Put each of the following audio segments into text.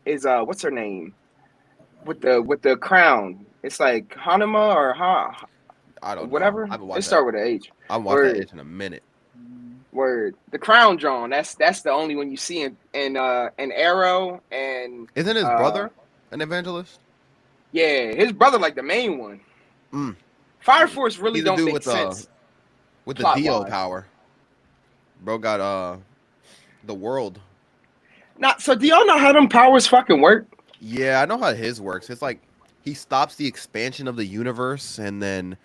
is what's her name with the crown? It's like Hanuma or I don't know. I whatever. haven't It watched that. start with a H. I haven't watched that Word, itch in a minute. word. The crown drawn. That's the only one you see in Arrow and Isn't his uh brother an evangelist? yeah, his brother like the main one. Mm. Fire Force really He's the don't dude make sense with the plot Dio wise. power. Bro got the world. Not so. Do y'all know how them powers fucking work? Yeah, I know how his works. It's like he stops the expansion of the universe, and then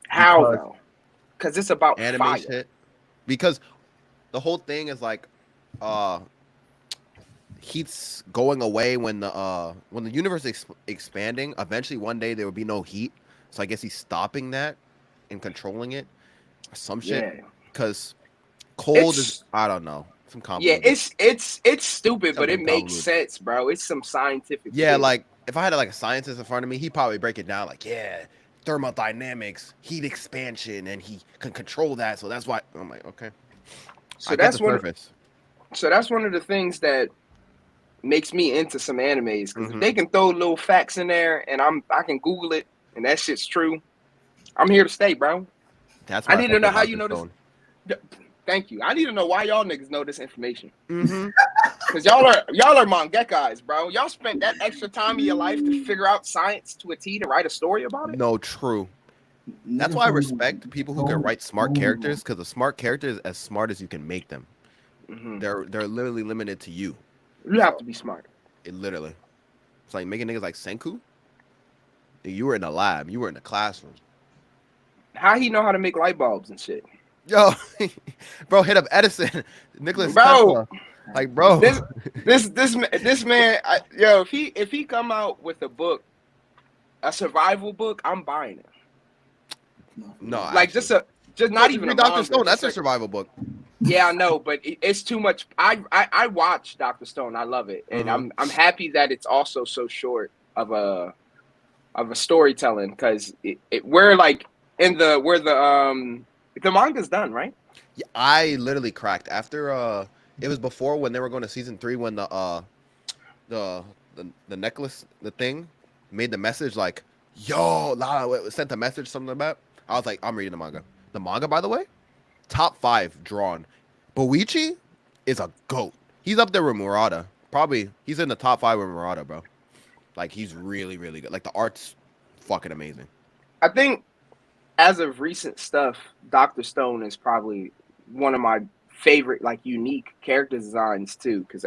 How because though? Because it's about anime fire. shit, because the whole thing is like uh heat's going away when the universe is expanding. Eventually, one day there will be no heat. So I guess he's stopping that and controlling it or some shit. Yeah, Because cold is it's I don't know some yeah, convoluted it's stupid, but it something makes convoluted. sense, bro. It's some scientific Yeah, shit. like if I had like a scientist in front of me, he'd probably break it down like, yeah, thermodynamics, heat expansion, and he can control that. So that's why I'm like, okay, So I get the that's one. surface. So that's one of the things that makes me into some animes because if Hmm. they can throw little facts in there and I can Google it and that shit's true, I'm here to stay, bro. That's I why I need to fuck know with how you Doctor know this. Stone. Thank you. I need to know why y'all niggas know this information. Hmm. Cause y'all are mangekais, bro. Y'all spent that extra time of your life to figure out science to a T to write a story about it. No, true. That's Nigga why I from respect people who can Stone, write smart Stone, characters because a smart character is as smart as you can make them. Hmm. They're literally limited to you. You have So to be smart. it literally it's like making niggas like Senku. You were in the lab. You were in the classroom. How he know how to make light bulbs and shit, Yo, bro, hit up Edison, Nicholas bro? Tesla. Like, bro, This this man, yo, if he come out with a book, a survival book, I'm buying it. no, for no, real. Like actually, just bro, not just even a read Doctor manga, Stone. That's just your like survival book. yeah, I know, but it's too much. I watch Doctor Stone. I love it, and Uh-huh. I'm happy that it's also so short of a storytelling because we're like in the manga's done, right? Yeah, I literally cracked after it was before when they were going to season 3 when the the necklace the thing made the message like yo sent a message something about. I was like, I'm reading the manga. The manga, by the way, top 5 drawn. Boichi is a goat. He's up there with Murata. Probably he's in the top 5 with Murata, bro. Like he's really really good. Like the art's fucking amazing. I think as of recent stuff, Doctor Stone is probably one of my favorite like unique character designs too because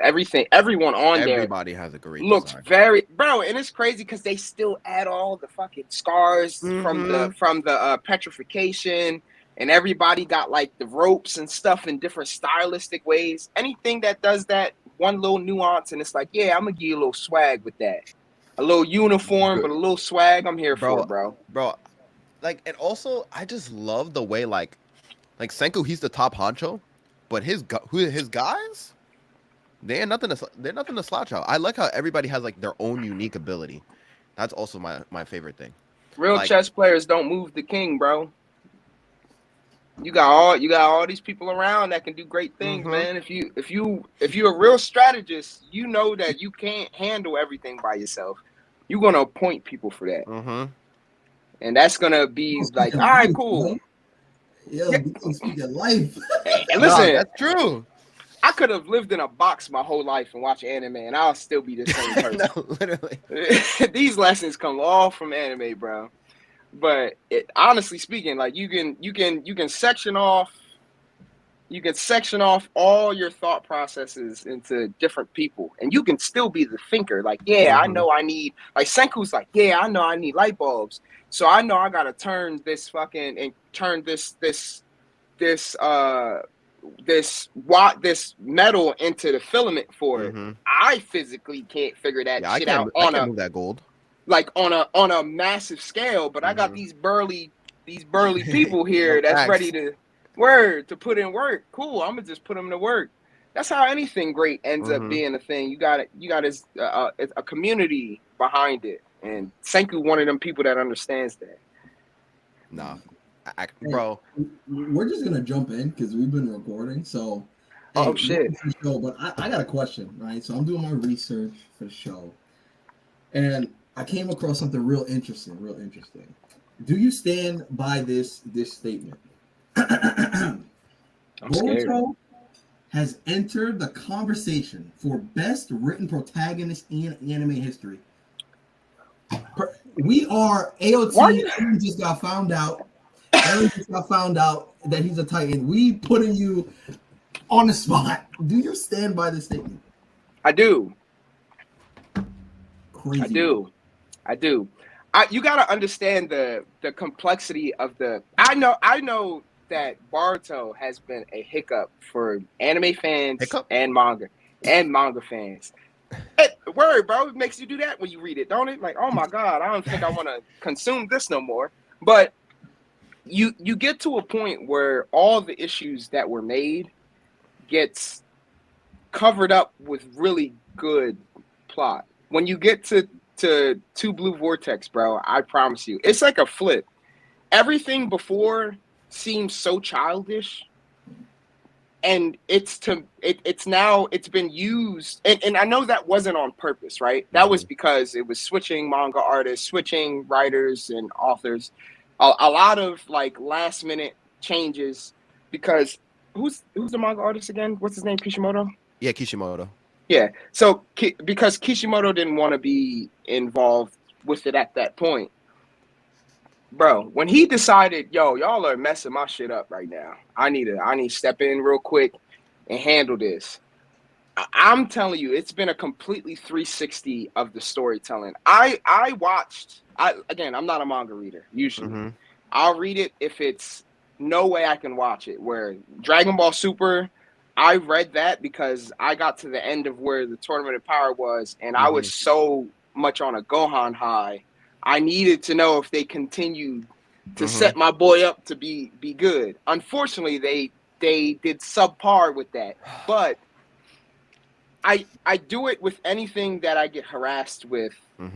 everyone on there Everybody has a great looks design. very bro, and it's crazy because they still add all the fucking scars from the Mm-hmm. petrification, and everybody got like the ropes and stuff in different stylistic ways. Anything that does that one little nuance, and it's like, yeah, I'm gonna give you a little swag with that, a little uniform, but a little swag. I'm here for Bro, it, bro. bro, like and also I just love the way like Senku, he's the top honcho, but his guys, they're nothing to slouch out. I like how everybody has like their own unique ability. That's also my favorite thing. Real Like, chess players don't move the king, bro. You got all these people around that can do great things, mm-hmm, man. If you're a real strategist, you know that you can't handle everything by yourself. You're gonna appoint people for that, mm-hmm. and that's gonna be Don't like, speak all of right, life, cool. bro. Yo, Yeah, we don't speak of life. and No, listen, that's true. I could have lived in a box my whole life and watched anime, and I'll still be the same No, person. literally. These lessons come all from anime, bro. But honestly speaking, like you can section off all your thought processes into different people, and you can still be the thinker. Like, yeah, I Mm-hmm. know I need, like Senku's like, yeah, I know I need light bulbs, so I know I gotta turn this this metal into the filament for it. Mm-hmm. I physically can't figure that Yeah, shit out I on can't a move that gold. like on a massive scale, but I got Mm-hmm. these burly people Yo, here that's ready facts. to put in work. Cool, I'm gonna just put them to work. That's how anything great ends up Mm-hmm. being a thing. You got a community behind it, and Senku one of them people that understands that. Nah, Hey, bro. we're just gonna jump in because we've been recording. So, Oh shit! For the show, but I got a question, right? So I'm doing my research for the show, and I came across something real interesting. Real interesting. Do you stand by this statement? I'm scared. Boruto has entered the conversation for best written protagonist in anime history. We are AOT. Why you- Aaron just got found out. Aaron just got found out that he's a Titan. We putting you on the spot. Do you stand by this statement? I do. Crazy. I do. You got to understand the complexity of the. I know that Boruto has been a hiccup for anime fans and manga fans. Word, bro, it makes you do that when you read it, don't it? Like, oh my god, I don't think I want to consume this no more. But you get to a point where all the issues that were made gets covered up with really good plot. When you get to Two Blue Vortex, bro, I promise you, it's like a flip. Everything before seems so childish, and it's been used, and I know that wasn't on purpose, right? That was because it was switching manga artists, switching writers and authors, a lot of like last minute changes. Because who's the manga artist again? What's his name? Kishimoto? Yeah, Kishimoto. Yeah. So because Kishimoto didn't want to be involved with it at that point, bro, when he decided, yo, y'all are messing my shit up right now. I need to step in real quick and handle this. I'm telling you, it's been a completely 360 of the storytelling. I'm not a manga reader usually. Mm-hmm. I'll read it if it's no way I can watch it. Where Dragon Ball Super, I read that because I got to the end of where the Tournament of Power was, and I was so much on a Gohan high. I needed to know if they continued to set my boy up to be good. Unfortunately, they did subpar with that. But I do it with anything that I get harassed with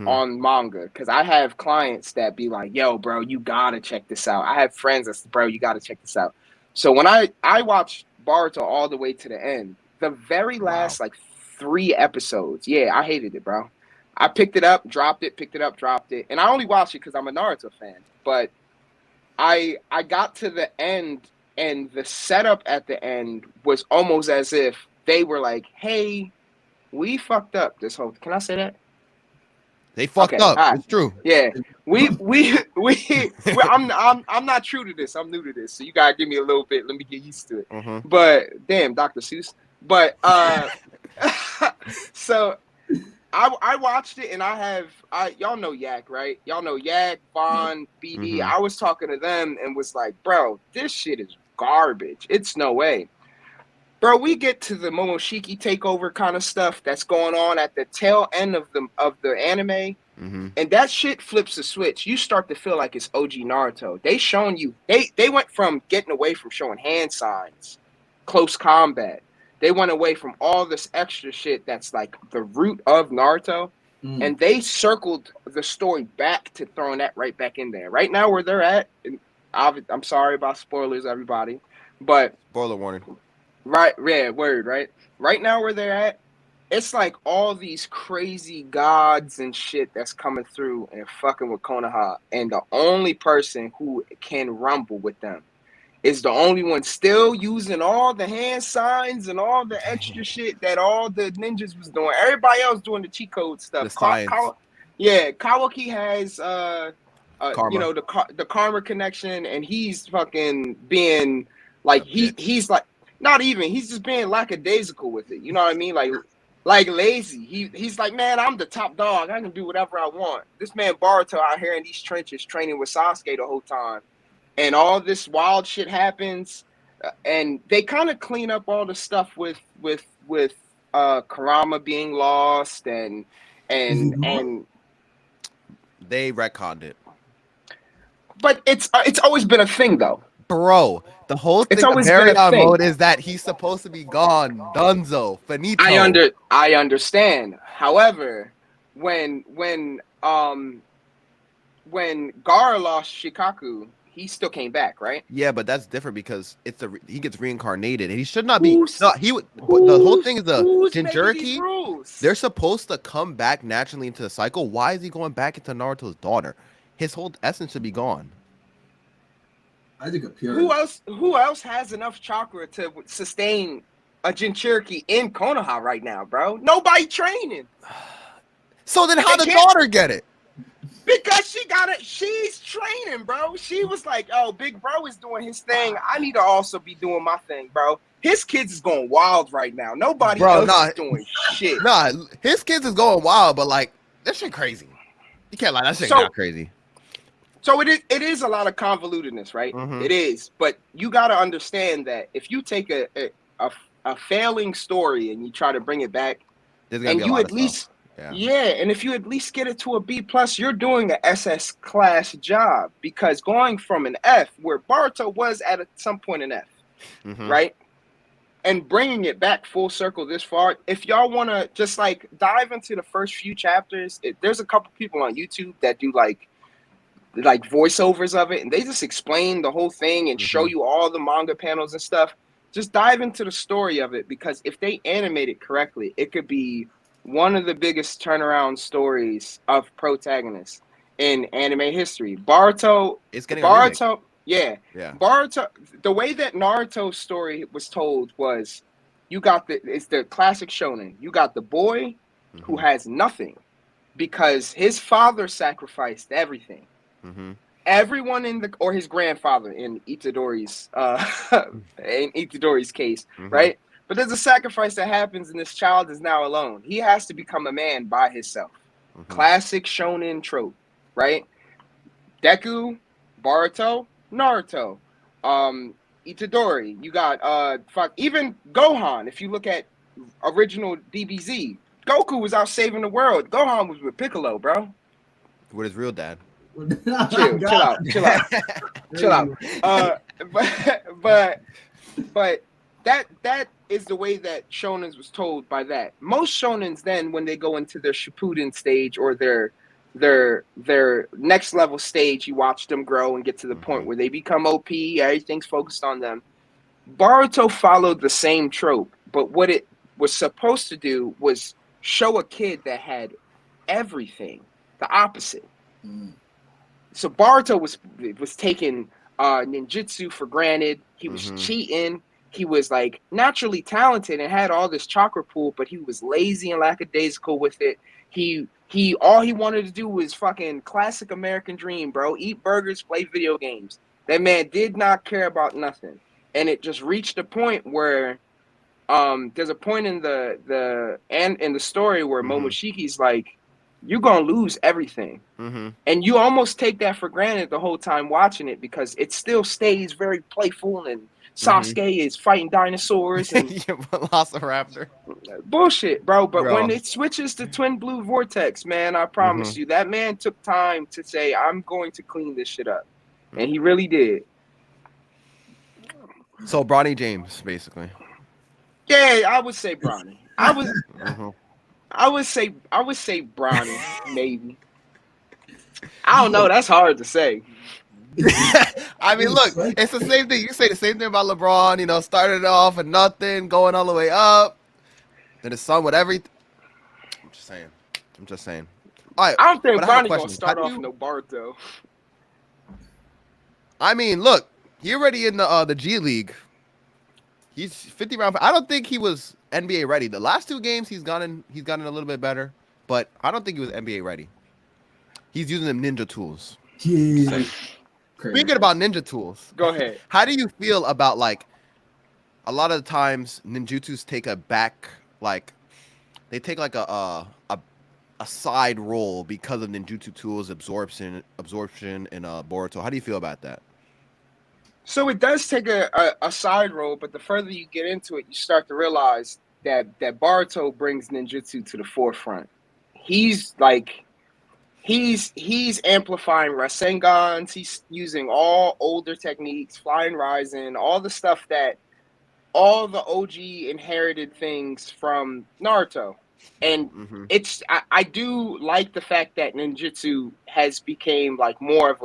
on manga, because I have clients that be like, yo, bro, you gotta check this out. I have friends that's, bro, you gotta check this out. So when I watched Boruto all the way to the end, the very last like 3 episodes, yeah, I hated it, bro. I picked it up, dropped it, picked it up, dropped it. And I only watched it because I'm a Naruto fan. But I got to the end, and the setup at the end was almost as if they were like, hey, we fucked up this whole. Can I say that? They fucked up. Right. It's true. Yeah, I'm not true to this. I'm new to this, so you gotta give me a little bit. Let me get used to it. But damn, Dr. Seuss. But so I watched it, and y'all know Yak, right? Y'all know Yak, Vaughn, BD. I was talking to them and was like, bro, this shit is garbage. It's no way. Bro, we get to the Momoshiki takeover kind of stuff that's going on at the tail end of the anime, and that shit flips the switch. You start to feel like it's OG Naruto. They went from getting away from showing hand signs, close combat. They went away from all this extra shit that's like the root of Naruto, and they circled the story back to throwing that right back in there. Right now, where they're at, I'm sorry about spoilers, everybody, but spoiler warning. Right, yeah, word, right? Right now where they're at, it's like all these crazy gods and shit that's coming through and fucking with Konoha, and the only person who can rumble with them is the only one still using all the hand signs and all the extra shit that all the ninjas was doing. Everybody else doing the cheat code stuff. Kawaki has you know, the karma connection, and he's fucking being like he's like, not even, he's just being lackadaisical with it. You know what I mean? Like lazy. He's like, man, I'm the top dog. I can do whatever I want. This man Boruto out here in these trenches training with Sasuke the whole time, and all this wild shit happens, and they kind of clean up all the stuff with Kurama being lost and they retconned it. But it's always been a thing though. Bro, the whole thing of Harry-on mode is that he's supposed to be gone, Dunzo, finito. I understand. However, when Gaara lost Shikaku, he still came back, right? Yeah, but that's different because he gets reincarnated, and he should not be. Who's No, the whole thing is the who's making these Jinchuriki. rules? They're supposed to come back naturally into the cycle. Why is he going back into Naruto's daughter? His whole essence should be gone. I think a pure. Who else has enough chakra to sustain a Jinchuriki in Konoha right now, bro? Nobody training. So then, how They the can't- daughter get it? Because she's training, bro. She was like, oh, big bro is doing his thing. I need to also be doing my thing, bro. His kids is going wild right now. Nobody else is doing shit. Nah, his kids is going wild, but like, that shit crazy. You can't lie, that shit not crazy. So it is a lot of convolutedness, right? Mhm. It is. But you got to understand that if you take a failing story and you try to bring it back, and you at least... Yeah, and if you at least get it to a B+, you're doing an SS class job, because going from an F, where Boruto was at some point an F, right, and bringing it back full circle this far, if y'all want to just like dive into the first few chapters, there's a couple people on YouTube that do like voiceovers of it, and they just explain the whole thing and show you all the manga panels and stuff. Just dive into the story of it, because if they animate it correctly, it could be one of the biggest turnaround stories of protagonists in anime history. Boruto, yeah. Boruto, the way that Naruto's story was told was, it's the classic shonen. You got the boy who has nothing because his father sacrificed everything. Everyone or his grandfather in Itadori's case, right? But there's a sacrifice that happens, and this child is now alone. He has to become a man by himself. Classic shonen trope, right? Deku, Boruto, Naruto, Itadori. You got even Gohan. If you look at original DBZ, Goku was out saving the world. Gohan was with Piccolo, bro. With his real dad. Chill out. But that is the way that shonens was told by that. Most shonens then, when they go into their Shippuden stage or their next level stage, you watch them grow and get to the point where they become OP. Everything's focused on them. Boruto followed the same trope, but what it was supposed to do was show a kid that had everything, the opposite. So Boruto was taking ninjutsu for granted. He was cheating. He was like naturally talented and had all this chakra pool, but he was lazy and lackadaisical with it. All he wanted to do was fucking classic American dream, bro. Eat burgers, play video games. That man did not care about nothing. And it just reached a point where there's a point in the story where Momoshiki's like, you're gonna lose everything. And you almost take that for granted the whole time watching it, because it still stays very playful, and Sasuke is fighting dinosaurs and Velociraptor. Bullshit, bro. But when it switches to Twin Blue Vortex, man, I promise you, that man took time to say, I'm going to clean this shit up. And he really did. So Bronny James, basically. Yeah, I would say Bronny. I would say Bronny, maybe. I don't know. That's hard to say. I mean, look, it's the same thing. You say the same thing about LeBron. You know, started off at nothing, going all the way up. Then his son with everything. I'm just saying. All right, I don't think Bronny gonna start off no Boruto. I mean, look, he already in the G League. He's 50 round. I don't think he was NBA ready. The last two games he's gotten a little bit better, but I don't think he was NBA ready. He's using them ninja tools. Yeah. Speaking about ninja tools, go ahead. How do you feel about, like, a lot of the times ninjutsus take a back, like, they take like a side role because of ninjutsu tools absorption in Boruto? How do you feel about that? So it does take a side role, but the further you get into it, you start to realize that Boruto brings ninjutsu to the forefront. He's amplifying Rasengans. He's using all older techniques, Flying Rising, all the stuff that all the OG inherited things from Naruto. And I do like the fact that ninjutsu has became like more of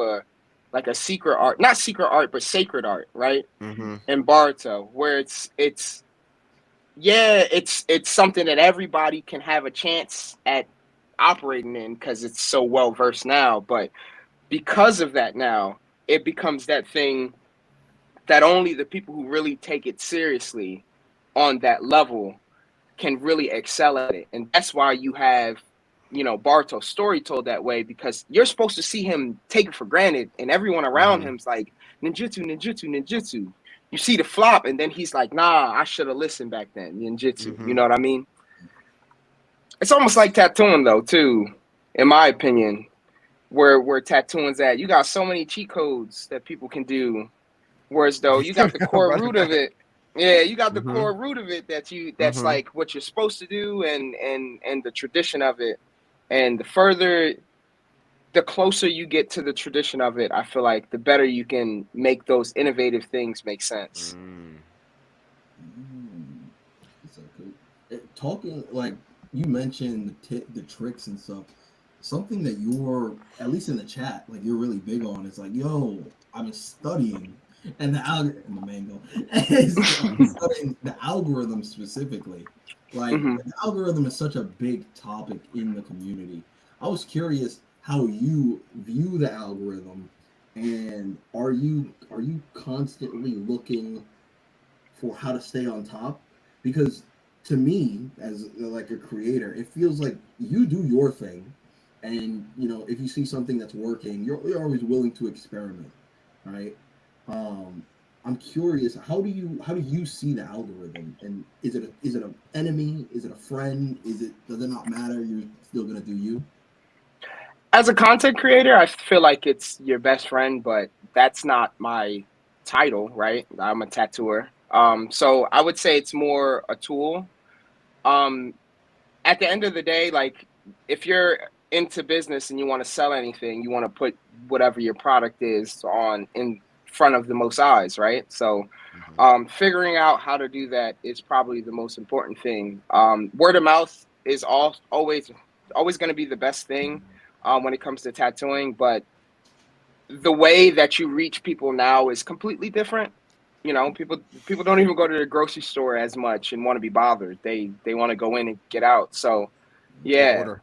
like a secret art, not secret art, but sacred art, right? Mm-hmm. In Boruto, where it's something that everybody can have a chance at operating in because it's so well versed now. But because of that now, it becomes that thing that only the people who really take it seriously on that level can really excel at it. And that's why you have, Barto's story told that way, because you're supposed to see him take it for granted, and everyone around Mm-hmm. him's like, ninjutsu, ninjutsu, ninjutsu. You see the flop, and then he's like, nah, I should have listened back then, ninjutsu. You Mm-hmm. know what I mean? It's almost like tattooing, though, too, in my opinion, where tattooing's at. You got so many cheat codes that people can do. Whereas though you got the core Right root of back. it, yeah, you got the Mm-hmm. core root of it that's Mm-hmm. like what you're supposed to do, and the tradition of it. And the closer you get to the tradition of it, I feel like the better you can make those innovative things make sense. Mm. So cool. Talking like you mentioned the tricks and stuff. Something that you're at least in the chat, like you're really big on. Is like, yo, I've been studying and and the mango. I've been studying the algorithm specifically. Like Hmm. the algorithm is such a big topic in the community. I was curious how you view the algorithm, and are you constantly looking for how to stay on top? Because to me, as like a creator, it feels like you do your thing, and if you see something that's working, you're always willing to experiment, right? um I'm curious, how do you see the algorithm, and is it an enemy, is it a friend, does it not matter, you're still gonna do you? As a content creator, I feel like it's your best friend, but that's not my title, right? I'm a tattooer. So I would say it's more a tool. Um, at the end of the day, like if you're into business and you want to sell anything, you want to put whatever your product is on in front of the most eyes, right? So Mm-hmm. figuring out how to do that is probably the most important thing. Word of mouth is always going to be the best thing when it comes to tattooing, but the way that you reach people now is completely different. People don't even go to the grocery store as much and want to be bothered. They want to go in and get out. So They yeah, order.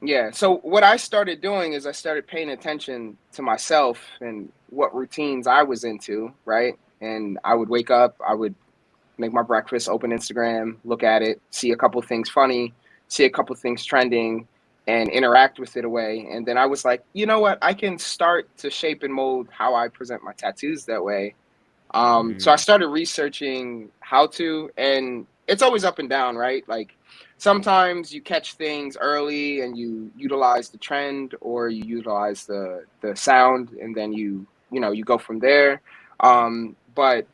yeah. So what I started doing is I started paying attention to myself and what routines I was into, right? And I would wake up, I would make my breakfast, open Instagram, look at it, see a couple things funny, see a couple things trending, and interact with it away. And then I was like, you know what? I can start to shape and mold how I present my tattoos that way. So I Mm. started researching how to, and it's always up and down, right? Like sometimes you catch things early and you utilize the trend, or you utilize the sound, and then you go from there. But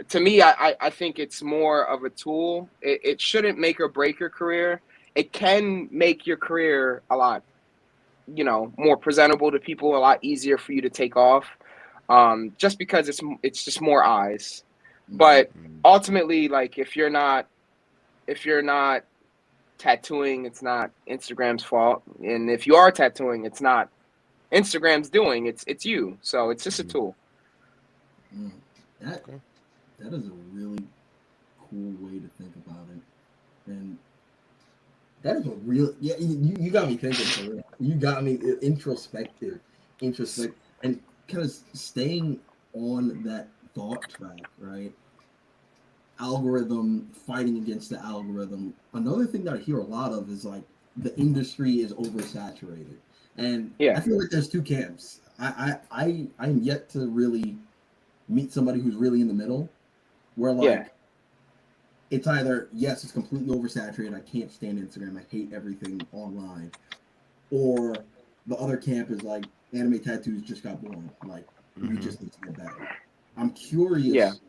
to me, I think it's more of a tool. It shouldn't make or break your career. It can make your career a lot, more presentable to people, a lot easier for you to take off, just because it's just more eyes. Mm-hmm. But ultimately, like if you're not tattooing, it's not Instagram's fault, and if you are tattooing, it's not Instagram's doing. It's you. So it's just a Mm-hmm. tool. Mm. that Okay. that is a really cool way to think about it. And that is a real, yeah. You got me thinking for real. You got me introspective, and kind of staying on that thought track, right? Algorithm fighting against the algorithm. Another thing that I hear a lot of is like the industry is oversaturated, and I Yeah, feel like there's two camps. I'm yet to really meet somebody who's really in the middle, where yeah, like it's either yes, it's completely oversaturated. I can't stand Instagram. I hate everything online. Or the other camp is like anime tattoos just got boring. Like we Mm-hmm. just need to get better. I'm yeah. curious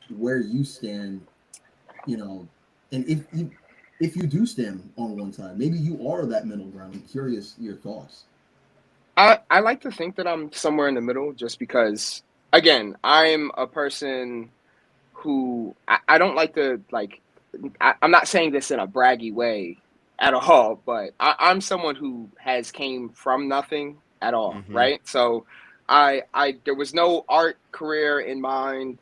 where you stand. You know, and if you do stand on one side, maybe you are that middle ground. I'm curious your thoughts. I like to think that I'm somewhere in the middle, just because again, I'm a person who I don't like to like I'm not saying this in a braggy way at all, but I'm someone who has came from nothing at all, Mm-hmm. right? So I there was no art career in mind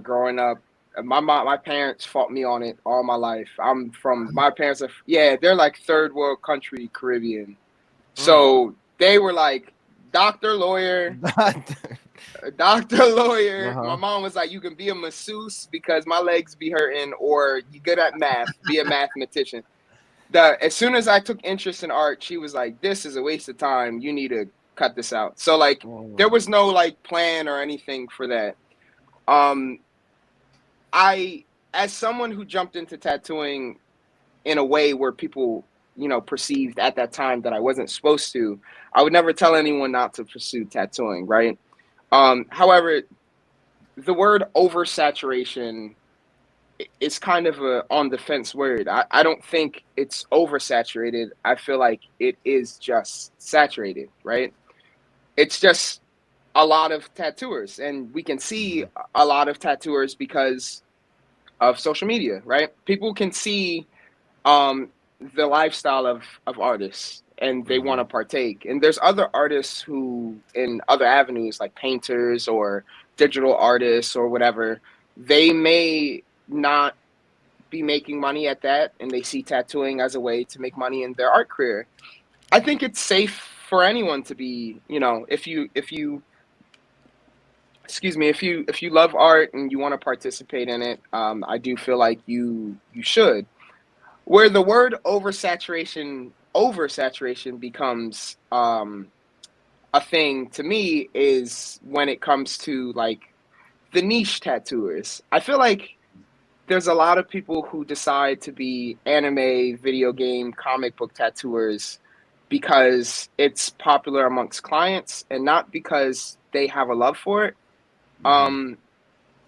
growing up. My parents fought me on it all my life. My parents are, yeah, they're like third world country Caribbean. Mm. So they were like doctor, lawyer, doctor, lawyer. My Uh-huh. mom was like, you can be a masseuse because my legs be hurting, or you good at math, be a mathematician. As soon as I took interest in art, she was like, this is a waste of time. You need to cut this out. So like there was no like plan or anything for that. Um I, as someone who jumped into tattooing in a way where people, perceived at that time that I wasn't supposed to, I would never tell anyone not to pursue tattooing, right? However, the word oversaturation is kind of a on the fence word. I don't think it's oversaturated. I feel like it is just saturated, right? It's just a lot of tattooers, and we can see a lot of tattooers because of social media, right? People can see um, the lifestyle of artists and they want to partake. And there's other artists who, in other avenues like painters or digital artists or whatever, they may not be making money at that, and they see tattooing as a way to make money in their art career. I think it's safe for anyone to be, if you excuse me, if you love art and you want to participate in it, I do feel like you should. Where the word oversaturation becomes a thing to me is when it comes to like the niche tattooers. I feel like there's a lot of people who decide to be anime, video game, comic book tattooers because it's popular amongst clients and not because they have a love for it. Um,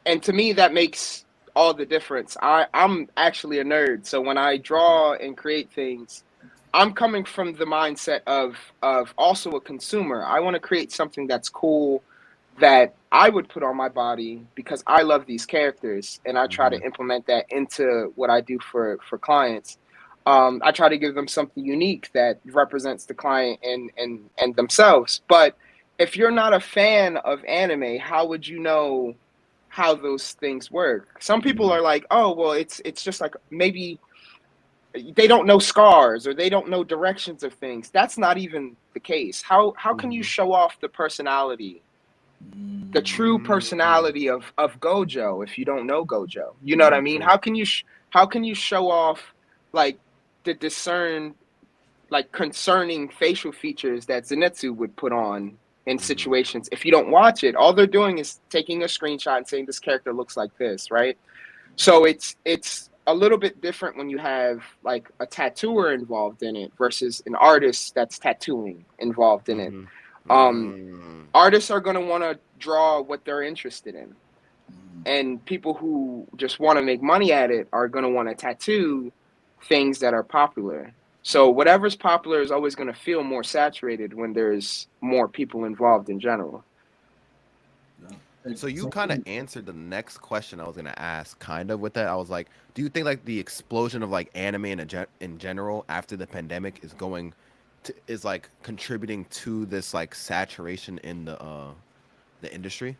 and to me, that makes all the difference. I'm actually a nerd, so when I draw and create things, I'm coming from the mindset of also a consumer. I want to create something that's cool that I would put on my body because I love these characters, and I try to implement that into what I do for clients. I try to give them something unique that represents the client and themselves. But if you're not a fan of anime, how would you know how those things work? Some people are like, oh well, it's just like maybe they don't know scars or they don't know directions of things. That's not even the case. How can you show off the true personality of Gojo if you don't know Gojo? You know what I mean? True. How can you show off like the discern like concerning facial features that Zenitsu would put on in situations if you don't watch it? All they're doing is taking a screenshot and saying this character looks like this, right? So it's a little bit different when you have like a tattooer involved in it versus an artist that's tattooing involved in it. Um, Artists are going to want to draw what they're interested in, and people who just want to make money at it are going to want to tattoo things that are popular. So whatever's popular is always going to feel more saturated when there's more people involved in general. So you kind of answered the next question I was gonna ask, kind of with that. I was like, do you think like the explosion of like anime in general after the pandemic is like contributing to this like saturation in the industry?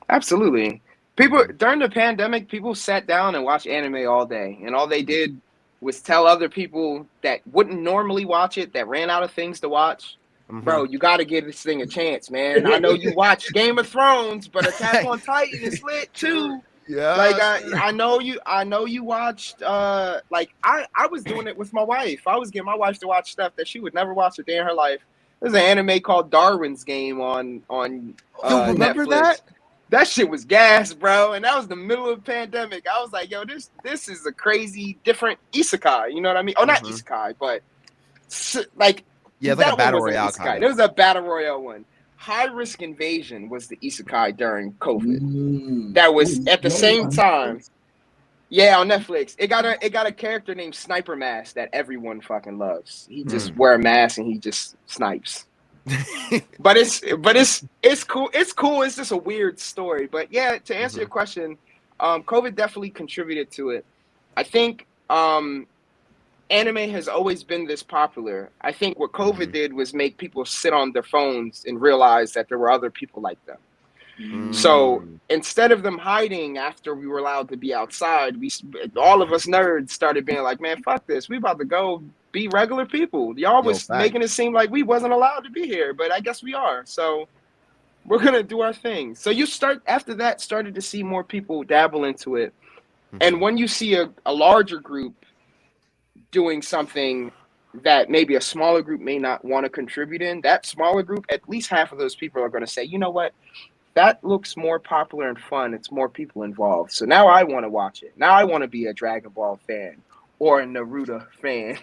Absolutely. People during the pandemic, people sat down and watched anime all day, and all they did was tell other people that wouldn't normally watch it, that ran out of things to watch. Bro, you got to give this thing a chance, man. I know you watched Game of Thrones, but Attack on Titan is lit too. Yeah. Like I know you watched like I was doing it with my wife. I was getting my wife to watch stuff that she would never watch a day in her life. There's an anime called Darwin's Game on You remember Netflix. that? That shit was gas, bro. And that was the middle of the pandemic. I was like, yo, this is a crazy different isekai. You know what I mean? Oh, not isekai, but like yeah, it's like a that one battle was an royale isekai. kind of. There was a battle royale one. High Risk Invasion was the isekai during COVID. That was at the same time. Yeah, on Netflix. It got a character named Sniper Mask that everyone fucking loves. He just wear a mask and he just snipes. but it's cool. It's cool. It's just a weird story. But yeah, to answer your question, COVID definitely contributed to it. I think anime has always been this popular. I think what COVID Mhm. did was make people sit on their phones and realize that there were other people like them. So Mm. instead of them hiding after we were allowed to be outside, all of us nerds started being like, man, fuck this. We about to go be regular people. Y'all Yo, was making facts. it seem like we wasn't allowed to be here, but I guess we are. So we're gonna do our thing. So you start after that started to see more people dabble into it. And Mhm. when you see a larger group doing something that maybe a smaller group may not want to contribute in, that smaller group, at least half of those people are going to say, you know what, that looks more popular and fun. It's more people involved. So now I want to watch it. Now I want to be a Dragon Ball fan or a Naruto fan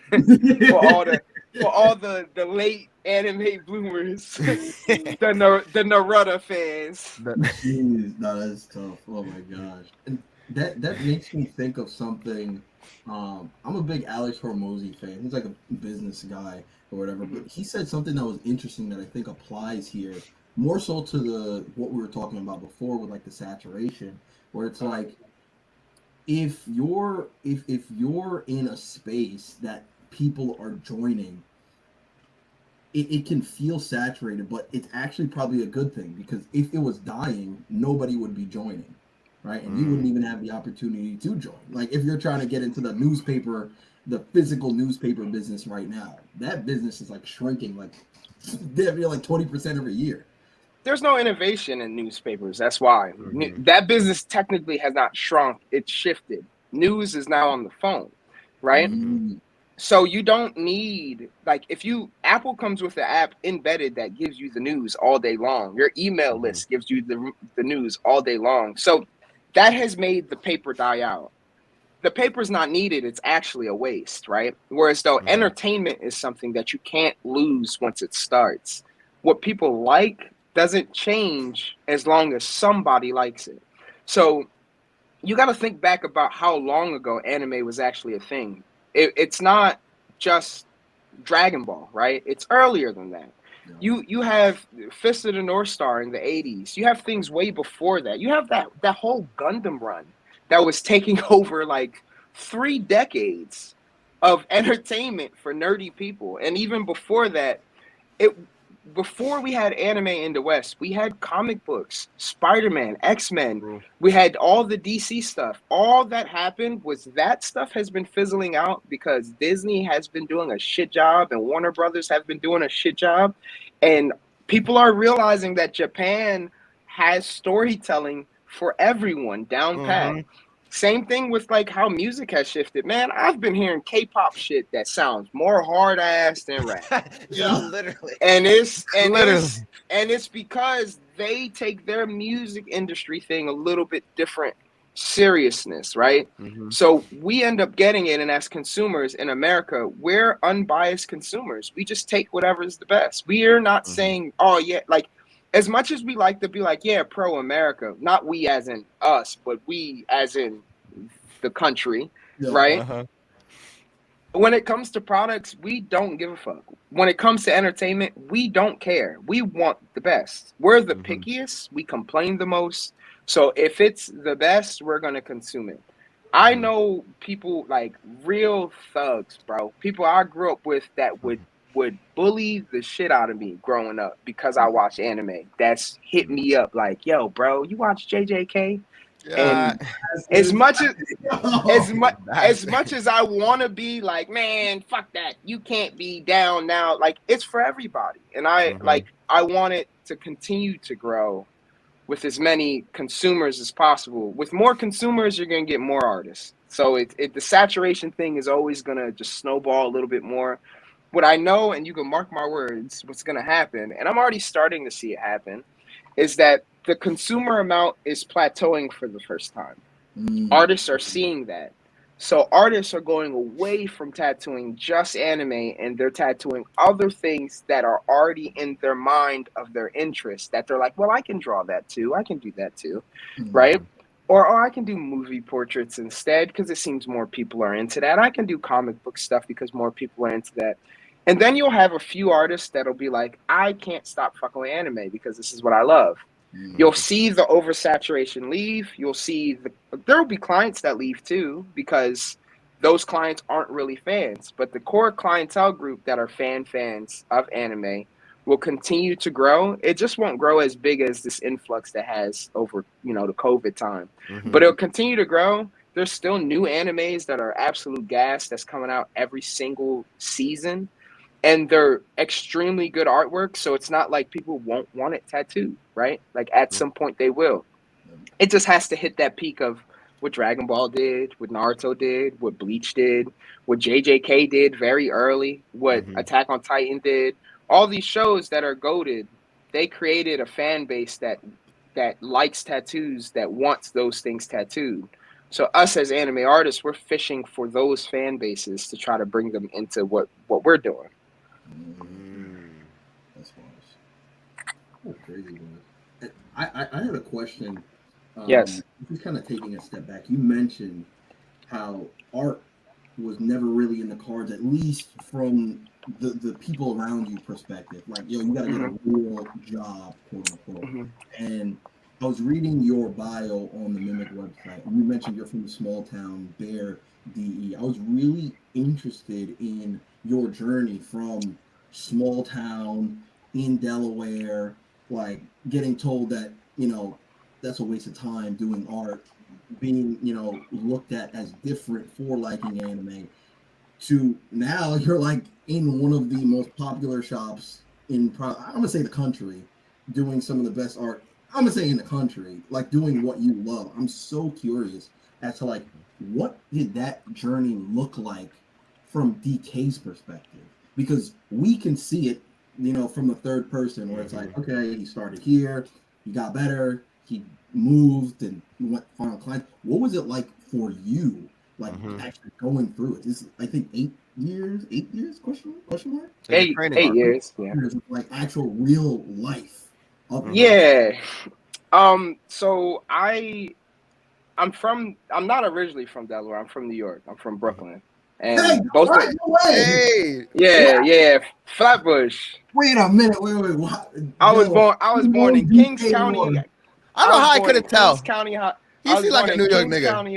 for all the late anime bloomers, the Naruto fans. Jeez, no, that's tough. Oh my gosh, and that makes me think of something. I'm a big Alex Hormozy fan. He's like a business guy or whatever, but he said something that was interesting that I think applies here more so to the what we were talking about before with like the saturation, where it's like if you're in a space that people are joining, it can feel saturated, but it's actually probably a good thing because if it was dying, nobody would be joining, right? And you wouldn't Mm. even have the opportunity to join. Like if you're trying to get into the newspaper, the physical newspaper business right now, that business is like shrinking, like they're like 20% every year. There's no innovation in newspapers. That's why Mhm. that business technically has not shrunk. It's shifted. News is now on the phone, right? Mhm. Mm, So you don't need like if you Apple comes with an app embedded that gives you the news all day long. Your email Mhm. list gives you the news all day long. So that has made the paper die out. The paper's not needed, it's actually a waste, right? Whereas though Mhm. entertainment is something that you can't lose once it starts. What people like doesn't change as long as somebody likes it. So you got to think back about how long ago anime was actually a thing. It's not just Dragon Ball, right? It's earlier than that. yeah. You have Fist of the North Star in the 80s. You have things way before that. You have that whole Gundam run that was taking over like 3 decades of entertainment for nerdy people. And even before that, it before we had anime in the West, we had comic books, Spider-Man, X-Men. True. We had all the DC stuff. All that happened was that stuff has been fizzling out because Disney has been doing a shit job and Warner Brothers have been doing a shit job. And people are realizing that Japan has storytelling for everyone down pat. Mhm. Same thing with like how music has shifted. Man, I've been hearing K-pop shit that sounds more hard ass than rap. Yo, Yeah. literally. And it's and Literally. it's and it's because they take their music industry thing a little bit different seriousness, right? Mhm. So we end up getting it, and as consumers in America, we're unbiased consumers. We just take whatever is the best. We are not Mhm. saying, oh yeah, like as much as we like to be like, yeah, pro America, not we as in us, but we as in the country, Yeah. right? Uh-huh. When it comes to products, we don't give a fuck. When it comes to entertainment, we don't care. We want the best. We're the Mhm. pickiest. We complain the most. So if it's the best, we're gonna consume it. I Mhm. know people like real thugs, bro. People I grew up with that would bully the shit out of me growing up because I watch anime. That's hit me up like, yo, bro, you watch JJK? Yeah. And as much as as Oh, much That's as much as I want to be like, man, fuck that. You can't be down now. Like it's for everybody. And Mhm. I want it to continue to grow with as many consumers as possible. With more consumers, you're going to get more artists. So the saturation thing is always going to just snowball a little bit more. What I know, and you can mark my words, what's going to happen, and I'm already starting to see it happen, is that the consumer amount is plateauing for the first time. mm, Artists are seeing that. So artists are going away from tattooing just anime and they're tattooing other things that are already in their mind of their interest that they're like, well, I can draw that too. I can do that too. mm, Right? Or oh, I can do movie portraits instead because it seems more people are into that. I can do comic book stuff because more people are into that. And then you'll have a few artists that'll be like, I can't stop fucking with anime because this is what I love. You'll mm. see the oversaturation leave. You'll see there'll be clients that leave too because those clients aren't really fans. But the core clientele group that are fans of anime will continue to grow. It just won't grow as big as this influx that has over, the COVID time. But it'll continue to grow. There's still new animes that are absolute gas that's coming out every single season. And they're extremely good artwork. So it's not like people won't want it tattooed, right? Like at some point they will. It just has to hit that peak of what Dragon Ball did, what Naruto did, what Bleach did, what JJK did very early, what Attack on Titan did. All these shows that are goated, they created a fan base that likes tattoos, that wants those things tattooed. So us as anime artists, we're fishing for those fan bases to try to bring them into what we're doing. That's false. Oh, crazy, man. I had a question. Yes. Just kind of taking a step back. You mentioned how art was never really in the cards, at least from the people around you perspective. Like, you got to get a real job, quote unquote. And I was reading your bio on the Mimic website, and you mentioned you're from a small town, Bear, DE. I was really interested in your journey from small town in Delaware, like getting told that, that's a waste of time doing art, being, looked at as different for liking anime, to now you're like in one of the most popular shops in, I'm going to say the country, doing some of the best art. I'm going to say in the country, like doing what you love. I'm so curious as to like, what did that journey look like from DK's perspective? Because we can see it, from the third person where it's like, okay, he started here, he got better, he moved and went final client. What was it like for you, like actually going through it? This is, I think, 8 years? Question mark? 8 years. Yeah. Like actual real life. Yeah. So I'm not originally from Delaware. I'm from New York. I'm from Brooklyn. And yeah, Flatbush. Wait a minute. Wait. What? I was born in Kings County. I don't know how I couldn't tell. Kings County. You seem like a New York nigga. County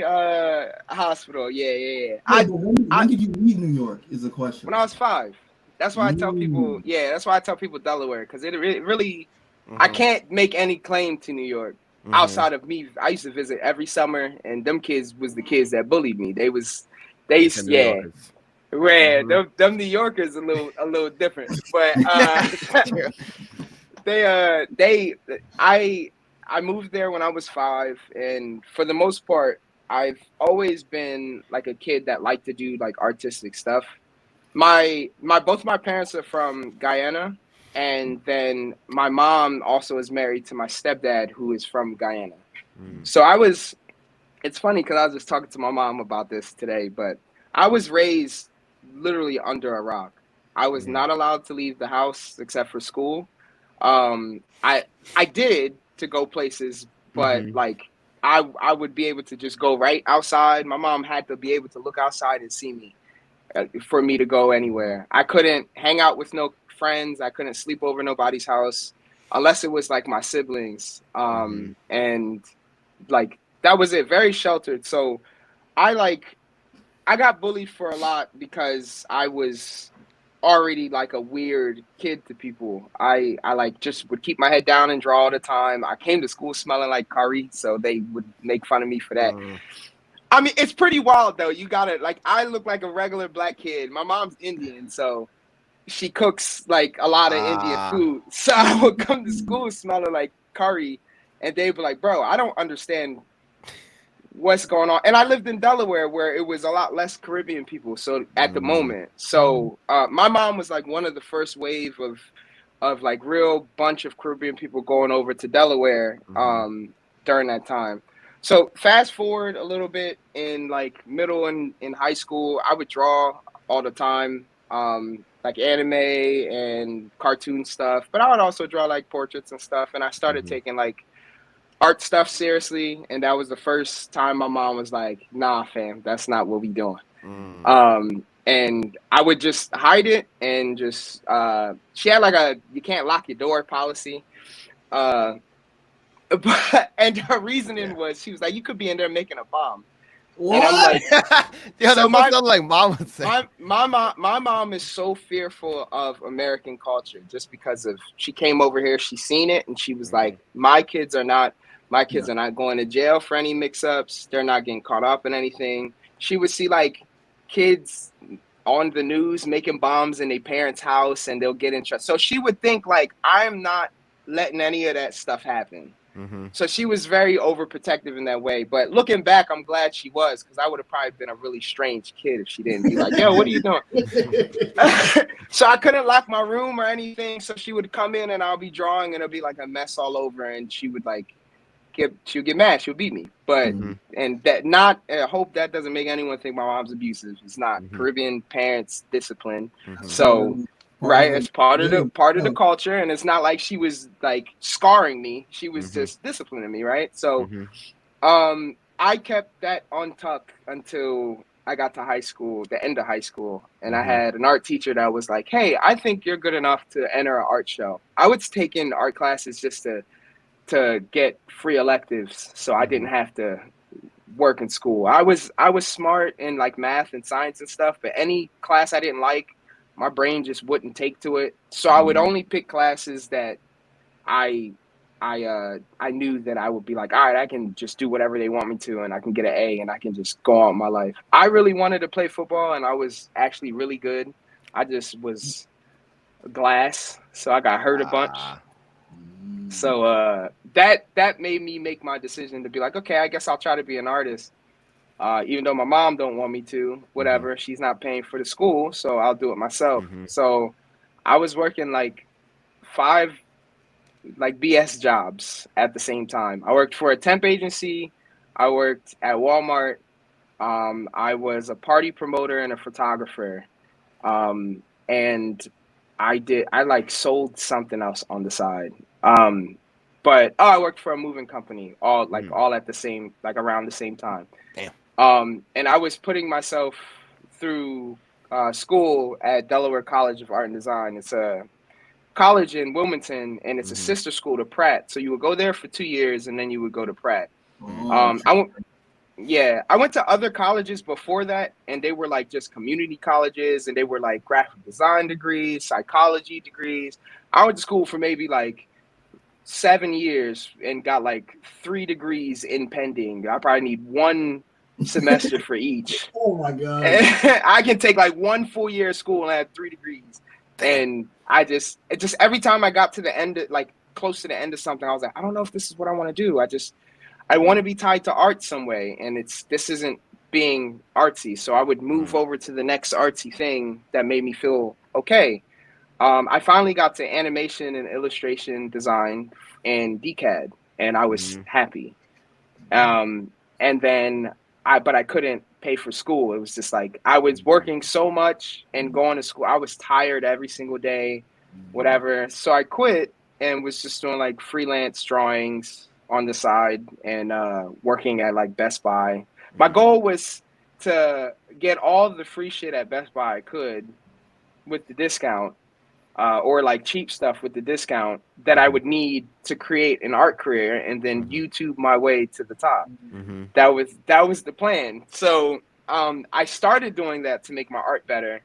Hospital. Yeah. When did you leave New York? Is the question. When I was 5. That's why I tell people. Yeah, that's why I tell people Delaware, because it really. I can't make any claim to New York outside of me. I used to visit every summer, and them kids was the kids that bullied me. They them New Yorkers a little different, but I moved there when I was 5, and for the most part, I've always been like a kid that liked to do like artistic stuff. Both my parents are from Guyana, and then my mom also is married to my stepdad, who is from Guyana. So it's funny because I was just talking to my mom about this today, but I was raised literally under a rock. I was not allowed to leave the house except for school. I did to go places, but like I would be able to just go right outside. My mom had to be able to look outside and see me for me to go anywhere. I couldn't hang out with no friends. I couldn't sleep over nobody's house unless it was like my siblings. And like that was it. Very sheltered. So I got bullied for a lot because I was already like a weird kid to people. I like just would keep my head down and draw all the time. I came to school smelling like curry, so they would make fun of me for that. I mean, it's pretty wild though. You gotta I look like a regular black kid. My mom's Indian, so she cooks like a lot of Indian food. So I would come to school smelling like curry, and they'd be like, "Bro, I don't understand what's going on." And I lived in Delaware where it was a lot less Caribbean people. So at the moment, so my mom was like one of the first wave of like real bunch of Caribbean people going over to Delaware during that time. So fast forward a little bit in like middle and in high school, I would draw all the time, like anime and cartoon stuff, but I would also draw like portraits and stuff. And I started taking like art stuff seriously, and that was the first time my mom was like, "Nah, fam, that's not what we doing." And I would just hide it, and just she had like a "you can't lock your door" policy. And her reasoning was, she was like, "You could be in there making a bomb." And I'm like, yeah, so that's my what sounds like mom would say. my mom is so fearful of American culture just because of she came over here, she seen it, and she was like, my kids are not going to jail for any mix-ups. They're not getting caught up in anything. She would see like kids on the news making bombs in their parents' house and they'll get in trouble. So she would think like I'm not letting any of that stuff happen. So she was very overprotective in that way. But looking back, I'm glad she was, because I would have probably been a really strange kid if she didn't be like, yo, what are you doing? So I couldn't lock my room or anything. So she would come in and I'll be drawing and it'll be like a mess all over. And she would like she'll get mad. She'll beat me. But and that not I hope that doesn't make anyone think my mom's abusive. It's not. Caribbean parents discipline. So right, it's part of the culture, and it's not like she was like scarring me. She was just disciplining me, right? So I kept that on tuck until I got to high school, the end of high school, and I had an art teacher that was like, hey, I think you're good enough to enter an art show. I would take in art classes just to get free electives, so I didn't have to work in school. I was smart in like math and science and stuff, but any class I didn't like, my brain just wouldn't take to it. So I would only pick classes that I knew that I would be like, all right, I can just do whatever they want me to, and I can get an A, and I can just go on my life. I really wanted to play football, and I was actually really good. I just was glass, so I got hurt a bunch. So that made me make my decision to be like, okay, I guess I'll try to be an artist. Even though my mom don't want me to, whatever, she's not paying for the school, so I'll do it myself. So I was working like 5 like BS jobs at the same time. I worked for a temp agency. I worked at Walmart. I was a party promoter and a photographer. And I like sold something else on the side. But I worked for a moving company all at the same, like around the same time. Damn. And I was putting myself through school at Delaware College of Art and Design. It's a college in Wilmington, and it's a sister school to Pratt. So you would go there for 2 years, and then you would go to Pratt. I went to other colleges before that, and they were like just community colleges, and they were like graphic design degrees, psychology degrees. I went to school for maybe like 7 years and got like 3 degrees in pending. I probably need 1 semester for each. Oh my god! I can take like 1 full year of school and I have 3 degrees. And it just every time I got to the end, like close to the end of something, I was like, I don't know if this is what I want to do. I want to be tied to art some way, and this isn't being artsy. So I would move over to the next artsy thing that made me feel okay. I finally got to animation and illustration design and DCAD, and I was happy. And then but I couldn't pay for school. It was just like I was working so much and going to school. I was tired every single day, whatever. So I quit and was just doing like freelance drawings on the side and working at like Best Buy. My goal was to get all the free shit at Best Buy I could with the discount, or like cheap stuff with the discount that I would need to create an art career, and then YouTube my way to the top. That was the plan. So I started doing that to make my art better.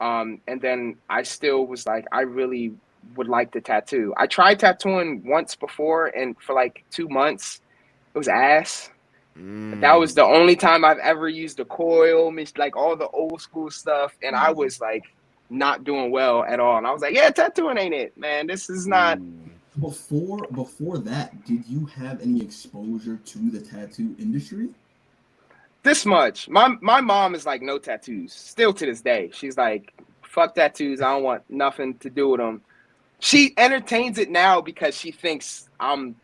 And then I still was like, I really would like to tattoo. I tried tattooing once before, and for like 2 months, it was ass. That was the only time I've ever used a coil, like all the old school stuff, and I was like not doing well at all. And I was like, yeah, tattooing ain't it, man. This is not. Before that, did you have any exposure to the tattoo industry? This much. My mom is like, no tattoos. Still to this day, she's like, fuck tattoos. I don't want nothing to do with them. She entertains it now because she thinks I'm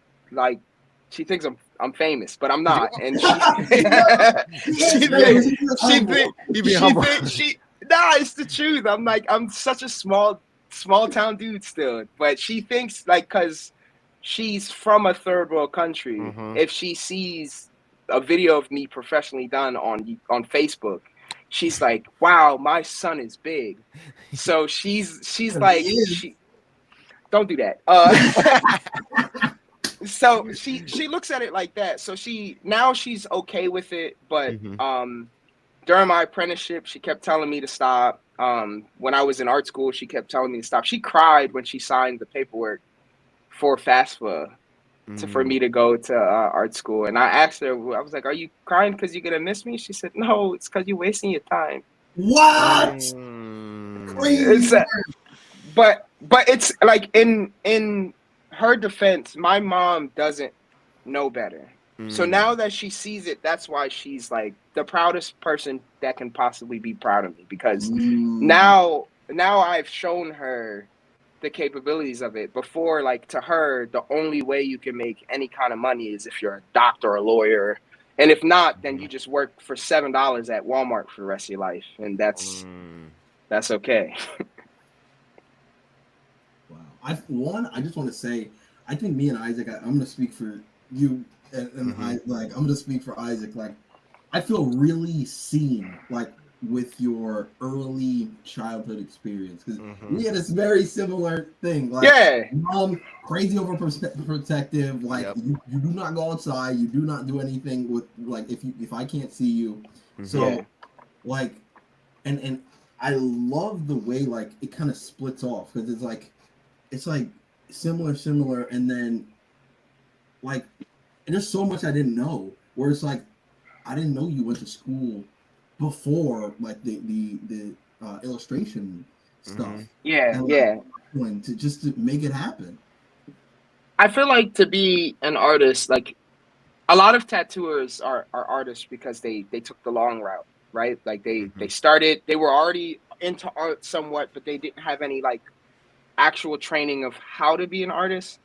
famous, but I'm not. And it's the truth. I'm like, I'm such a small town dude still, but she thinks like, cause she's from a third world country. If she sees a video of me professionally done on Facebook, she's like, wow, my son is big. So she's like, don't do that. So she looks at it like that. So she's okay with it, but Mhm. during my apprenticeship, she kept telling me to stop. When I was in art school, she kept telling me to stop. She cried when she signed the paperwork for FAFSA for me to go to art school. And I asked her, I was like, "Are you crying because you're gonna miss me?" She said, "No, it's because you're wasting your time." What? It's Mm. but it's like in her defense, my mom doesn't know better. So Mm. now that she sees it, that's why she's like the proudest person that can possibly be proud of me, because Mm. now I've shown her the capabilities of it. Before, like, to her, the only way you can make any kind of money is if you're a doctor or a lawyer. And if not, then you just work for $7 at Walmart for the rest of your life. And Mm. that's okay. Wow. I just want to say, I think me and Isaac, I'm gonna speak for you, and Mhm. I'm gonna speak for Isaac. Like, I feel really seen, like, with your early childhood experience, because we Mhm. had this very similar thing. Like, Yeah. mom, crazy overprotective. Like, Yep. you do not go outside. You do not do anything with, like, if I can't see you. Mhm. So, Yeah. like, and I love the way, like, it kind of splits off, because it's like similar, and then, like, and there's so much I didn't know, where it's like, I didn't know you went to school before, like, the illustration stuff, Mhm. Yeah. and, like, Yeah. to make it happen. I feel like to be an artist, like, a lot of tattooers are artists because they took the long route, right? Like they Mhm. started, they were already into art somewhat, but they didn't have any like actual training of how to be an artist,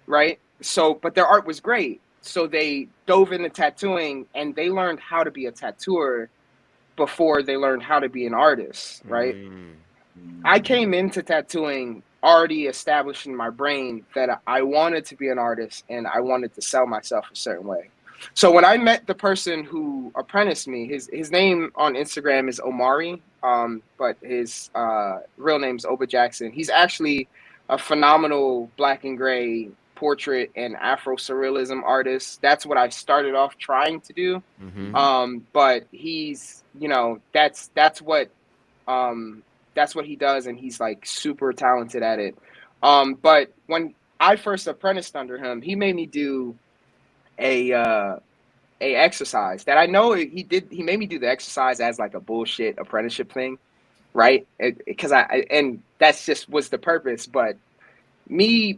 right? So, but their art was great. So they dove into tattooing and they learned how to be a tattooer before they learned how to be an artist, right? Mm. I Mm. came into tattooing already established in my brain that I wanted to be an artist and I wanted to sell myself a certain way. So when I met the person who apprenticed me, his name on Instagram is Omari, but his real name's Oba Jackson. He's actually a phenomenal black and gray portrait and Afro surrealism artist. That's what I started off trying to do. Mhm. Mm. But he's, um, that's what he does, and he's like super talented at it. But when I first apprenticed under him, he made me do a uh, a exercise that I know he did. He made me do the exercise as like a bullshit apprenticeship thing, right? Because and that's just was the purpose. But me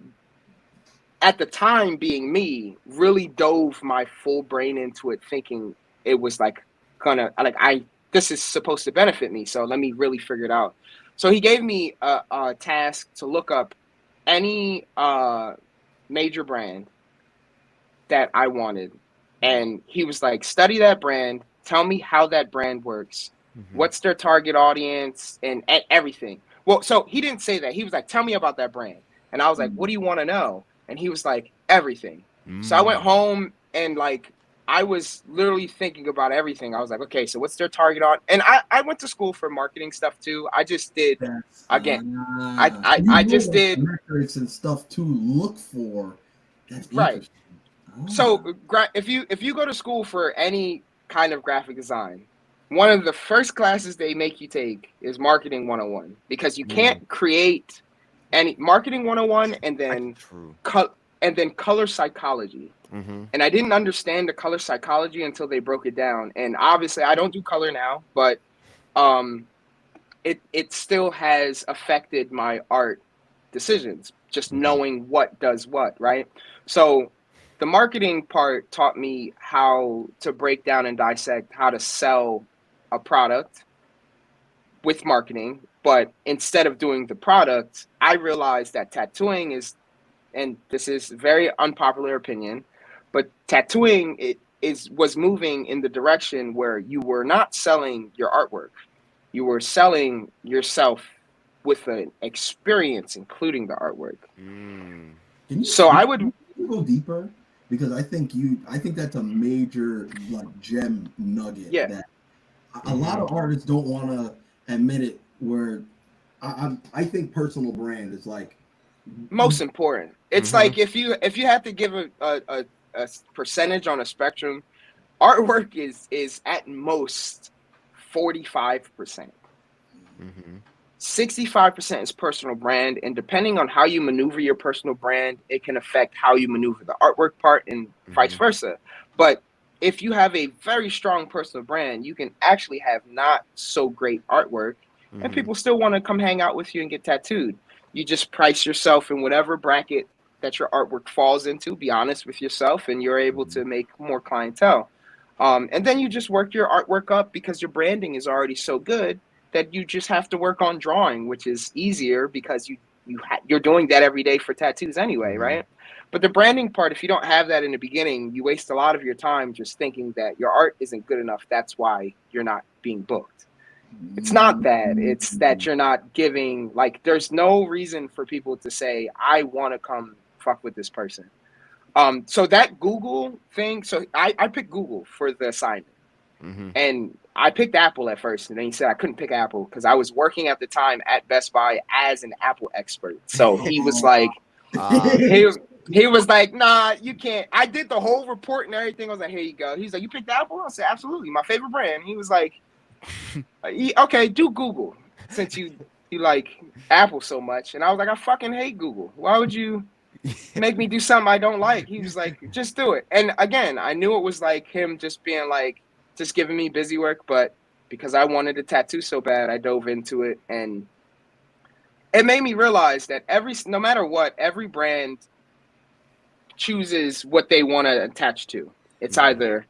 at the time, being me, really dove my full brain into it, thinking it was like gonna like I this is supposed to benefit me, so let me really figure it out. So he gave me a task to look up any major brand that I wanted, and he was like, study that brand, tell me how that brand works, Mhm. what's their target audience, and everything. Well, so he didn't say that. He was like, tell me about that brand, and I was like, what Mm. do you want to know? And he was like, everything. So I went Mm. home and like I was literally thinking about everything. I was like, okay, so what's their target on? And I went to school for marketing stuff too. I just did That's again. so you I know just what did metrics and stuff to look for. That's right. interesting. So Ah. if you go to school for any kind of graphic design, one of the first classes they make you take is marketing 101, because you Mm. can't create any marketing 101 True. and then color psychology. Mhm. And I didn't understand the color psychology until they broke it down. And obviously I don't do color now, but um it still has affected my art decisions, just Mhm. knowing what does what, right? So the marketing part taught me how to break down and dissect how to sell a product with marketing. But instead of doing the product, I realized that tattooing is, and this is a very unpopular opinion, but tattooing it is was moving in the direction where you were not selling your artwork, you were selling yourself with an experience, including the artwork. Can So I would, can you go deeper? Because I think that's a major, like, gem nugget yeah, that a lot Mhm. of artists don't want to admit it. Where I think personal brand is like, most important. It's Mhm. like if you had to give a percentage on a spectrum, artwork is at most 45%. Mhm. 65% is personal brand, and depending on how you maneuver your personal brand, it can affect how you maneuver the artwork part and vice Mhm. versa. But if you have a very strong personal brand, you can actually have not so great artwork, and Mhm. people still want to come hang out with you and get tattooed. You just price yourself in whatever bracket that your artwork falls into, be honest with yourself, and you're able Mhm. to make more clientele. And then you just work your artwork up because your branding is already so good that you just have to work on drawing, which is easier because you're doing that every day for tattoos anyway, Mhm. right? But the branding part, if you don't have that in the beginning, you waste a lot of your time just thinking that your art isn't good enough. That's why you're not being booked. It's not that. It's that you're not giving, like, there's no reason for people to say, I want to come fuck with this person. So that Google thing, so I picked Google for the assignment. Mhm. And I picked Apple at first, and then he said I couldn't pick Apple because I was working at the time at Best Buy as an Apple expert. So he was like, Ah. he he was like, nah, you can't. I did the whole report and everything. I was like, here you go. He's like, you picked Apple? I said, absolutely, my favorite brand. He was like, okay, do Google since you like Apple so much. And I was like, I fucking hate Google. Why would you make me do something I don't like? He was like, just do it. And again, I knew it was like him just being like, just giving me busy work, but because I wanted a tattoo so bad, I dove into it, and it made me realize that no matter what, every brand chooses what they want to attach to. It's Mhm. either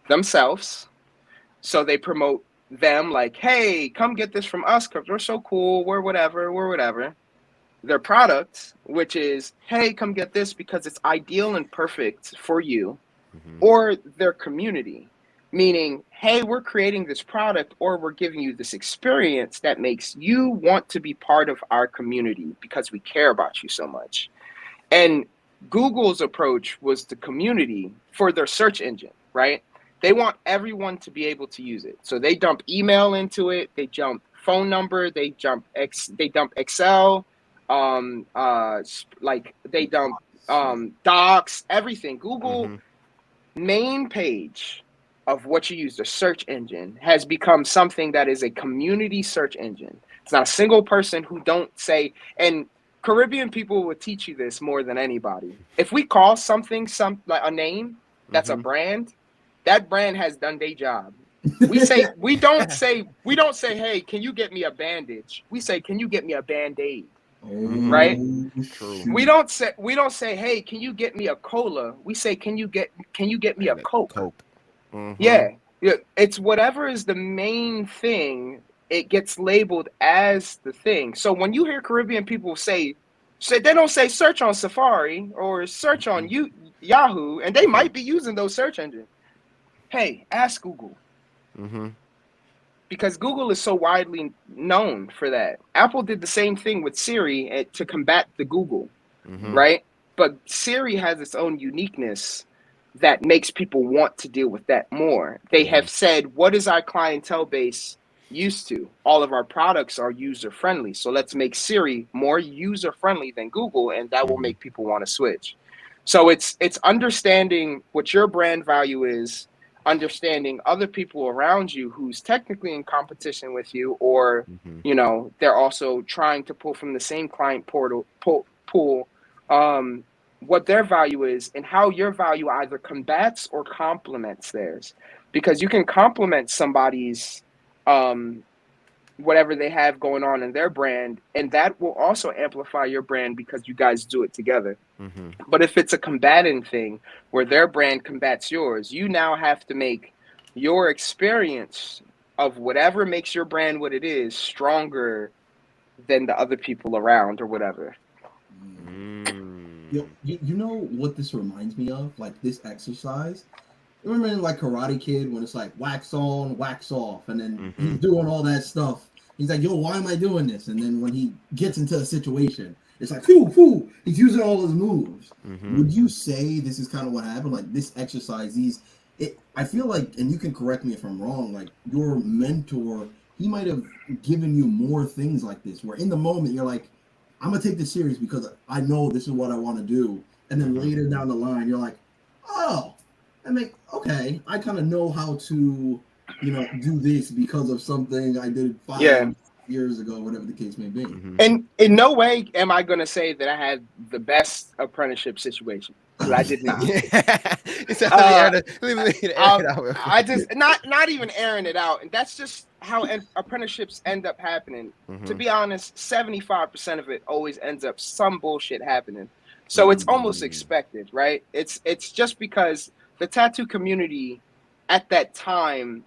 themselves, so they promote them like, hey, come get this from us because we're so cool, we're whatever. Their product, which is, hey, come get this because it's ideal and perfect for you, Mhm. or their community, meaning, hey, we're creating this product or we're giving you this experience that makes you want to be part of our community because we care about you so much. And Google's approach was the community for their search engine, right? They want everyone to be able to use it. So they dump email into it, they jump phone number, they dump Excel, like they dump docs, everything. Google Mhm. main page of what you use, the search engine, has become something that is a community search engine. It's not a single person who don't say, and Caribbean people will teach you this more than anybody. If we call something some like a name that's a Mhm. brand, that brand has done their job. We don't say, hey, can you get me a bandage? We say, can you get me a band-aid? Mhm. Right? Oh True. shoot! We don't say, hey, can you get me a cola? We say, can you get me a And the Coke? cope. Mhm. Yeah. Yeah. It's whatever is the main thing, it gets labeled as the thing. So when you hear Caribbean people say they don't say search on Safari or search on Mhm. Yahoo, and they Mhm. might be using those search engines. Hey, ask Google Mhm. because Google is so widely known for that. Apple did the same thing with Siri to combat the Google, Mhm. right? But Siri has its own uniqueness that makes people want to deal with that more. They Mhm. have said, what is our clientele base used to? All of our products are user friendly. So let's make Siri more user friendly than Google, and that will Mhm. make people want to switch. So it's understanding what your brand value is, understanding other people around you who's technically in competition with you, or Mhm. they're also trying to pull from the same client pool, um, what their value is and how your value either combats or complements theirs, because you can complement somebody's um, whatever they have going on in their brand, and that will also amplify your brand because you guys do it together. Mhm. But if it's a combating thing where their brand combats yours, you now have to make your experience of whatever makes your brand what it is stronger than the other people around or whatever. Yo, Mm. you know what this reminds me of? Like this exercise. Remember in like Karate Kid when it's like wax on, wax off, and then he's Mhm. doing all that stuff. He's like, "Yo, why am I doing this?" And then when he gets into a situation, it's like, "Whoo, whoo!" He's using all his moves. Mhm. Would you say this is kind of what happened? Like this exercise, I feel like, and you can correct me if I'm wrong. Like your mentor, he might have given you more things like this, where in the moment you're like, I'm gonna take this serious because I know this is what I want to do. And then later down the line, you're like, oh, okay, I kind of know how to, do this because of something I did 5 years ago, whatever the case may be. And in no way am I going to say that I had the best apprenticeship situation, because I did not. I just not even airing it out, and that's just how apprenticeships end up happening. To be honest, 75% of it always ends up some bullshit happening. So it's almost expected, right? It's just because the tattoo community at that time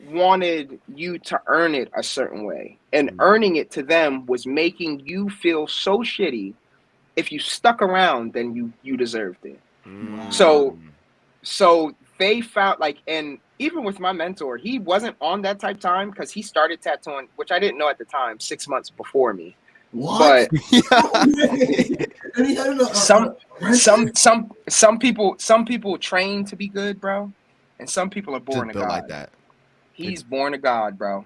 wanted you to earn it a certain way, and earning it to them was making you feel so shitty. If you stuck around, then you deserved it. So they found, like, and even with my mentor, he wasn't on that type time because he started tattooing, which I didn't know at the time, 6 months before me. What? But some people train to be good, bro, and some people are born to God. Like that. He's born to God, bro.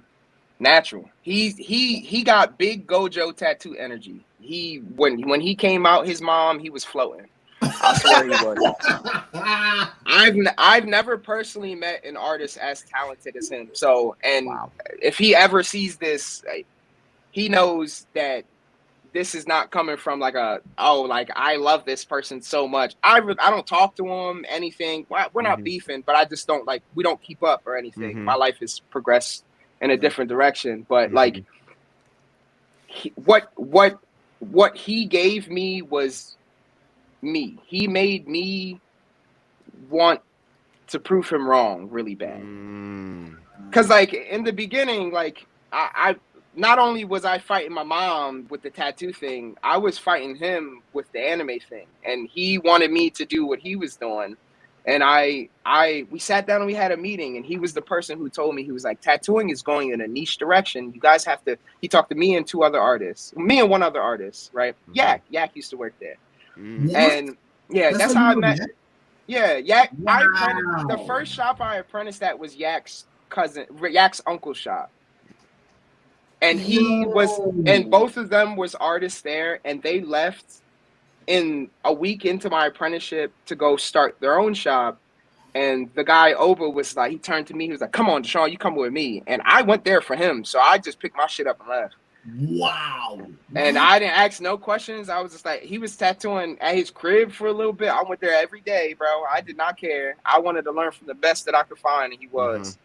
Natural. He got big Gojo tattoo energy. When he came out, his mom, he was floating. I swear he was. I've never personally met an artist as talented as him. So, and if he ever sees this, he knows that this is not coming from like I love this person so much. I don't talk to him, anything. We're not beefing, but I just don't we don't keep up or anything. My life has progressed in a different direction. But like, what he gave me was me. He made me want to prove him wrong really bad. Cause like in the beginning, like I not only was I fighting my mom with the tattoo thing, I was fighting him with the anime thing, and he wanted me to do what he was doing. And we sat down and we had a meeting, and he was the person who told me, he was like, tattooing is going in a niche direction. You guys have to, he talked to me and one other artist, right? Yak used to work there. And yeah, that's how I met. Yak. Wow. The first shop I apprenticed at was Yak's uncle's shop. And and both of them was artists there, and they left in a week into my apprenticeship to go start their own shop. And the guy Oba was like, he turned to me, he was like, come on, Deshaun, you come with me. And I went there for him. So I just picked my shit up and left. Wow. And I didn't ask no questions. I was just like, he was tattooing at his crib for a little bit. I went there every day, bro. I did not care. I wanted to learn from the best that I could find, and he was.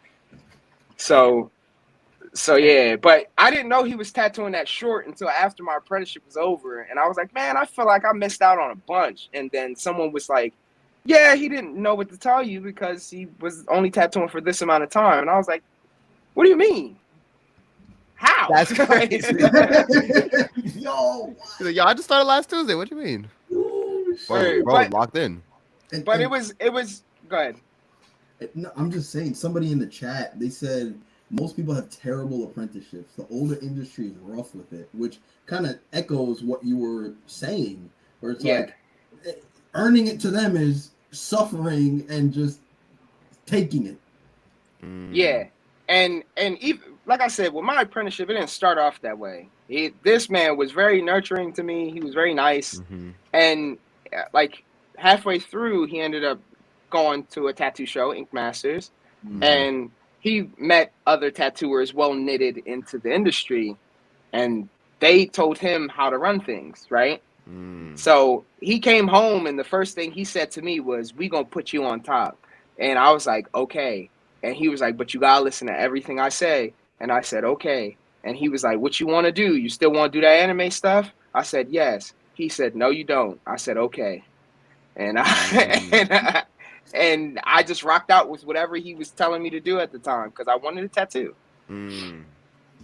So yeah, but I didn't know he was tattooing that short until after my apprenticeship was over. And I was like, man, I feel like I missed out on a bunch. And then someone was like, yeah, he didn't know what to tell you because he was only tattooing for this amount of time. And I was like, what do you mean? How? That's crazy. Yo, I just started last Tuesday. What do you mean? Bro, locked in. But it was go ahead. No, I'm just saying, somebody in the chat, they said most people have terrible apprenticeships. The older industry is rough with it, which kind of echoes what you were saying, where it's like earning it to them is suffering and just taking it. Yeah. And even like I said, with my apprenticeship, it didn't start off that way. This man was very nurturing to me. He was very nice. And like halfway through, he ended up going to a tattoo show, Ink Masters, and he met other tattooers well knitted into the industry, and they told him how to run things, right? So he came home, and the first thing he said to me was, "We gonna put you on top." And I was like, okay. And he was like, but you gotta listen to everything I say. And I said, okay. And he was like, what you want to do? You still want to do that anime stuff? I said, yes. He said, no, you don't. I said, okay. And and I just rocked out with whatever he was telling me to do at the time because I wanted a tattoo.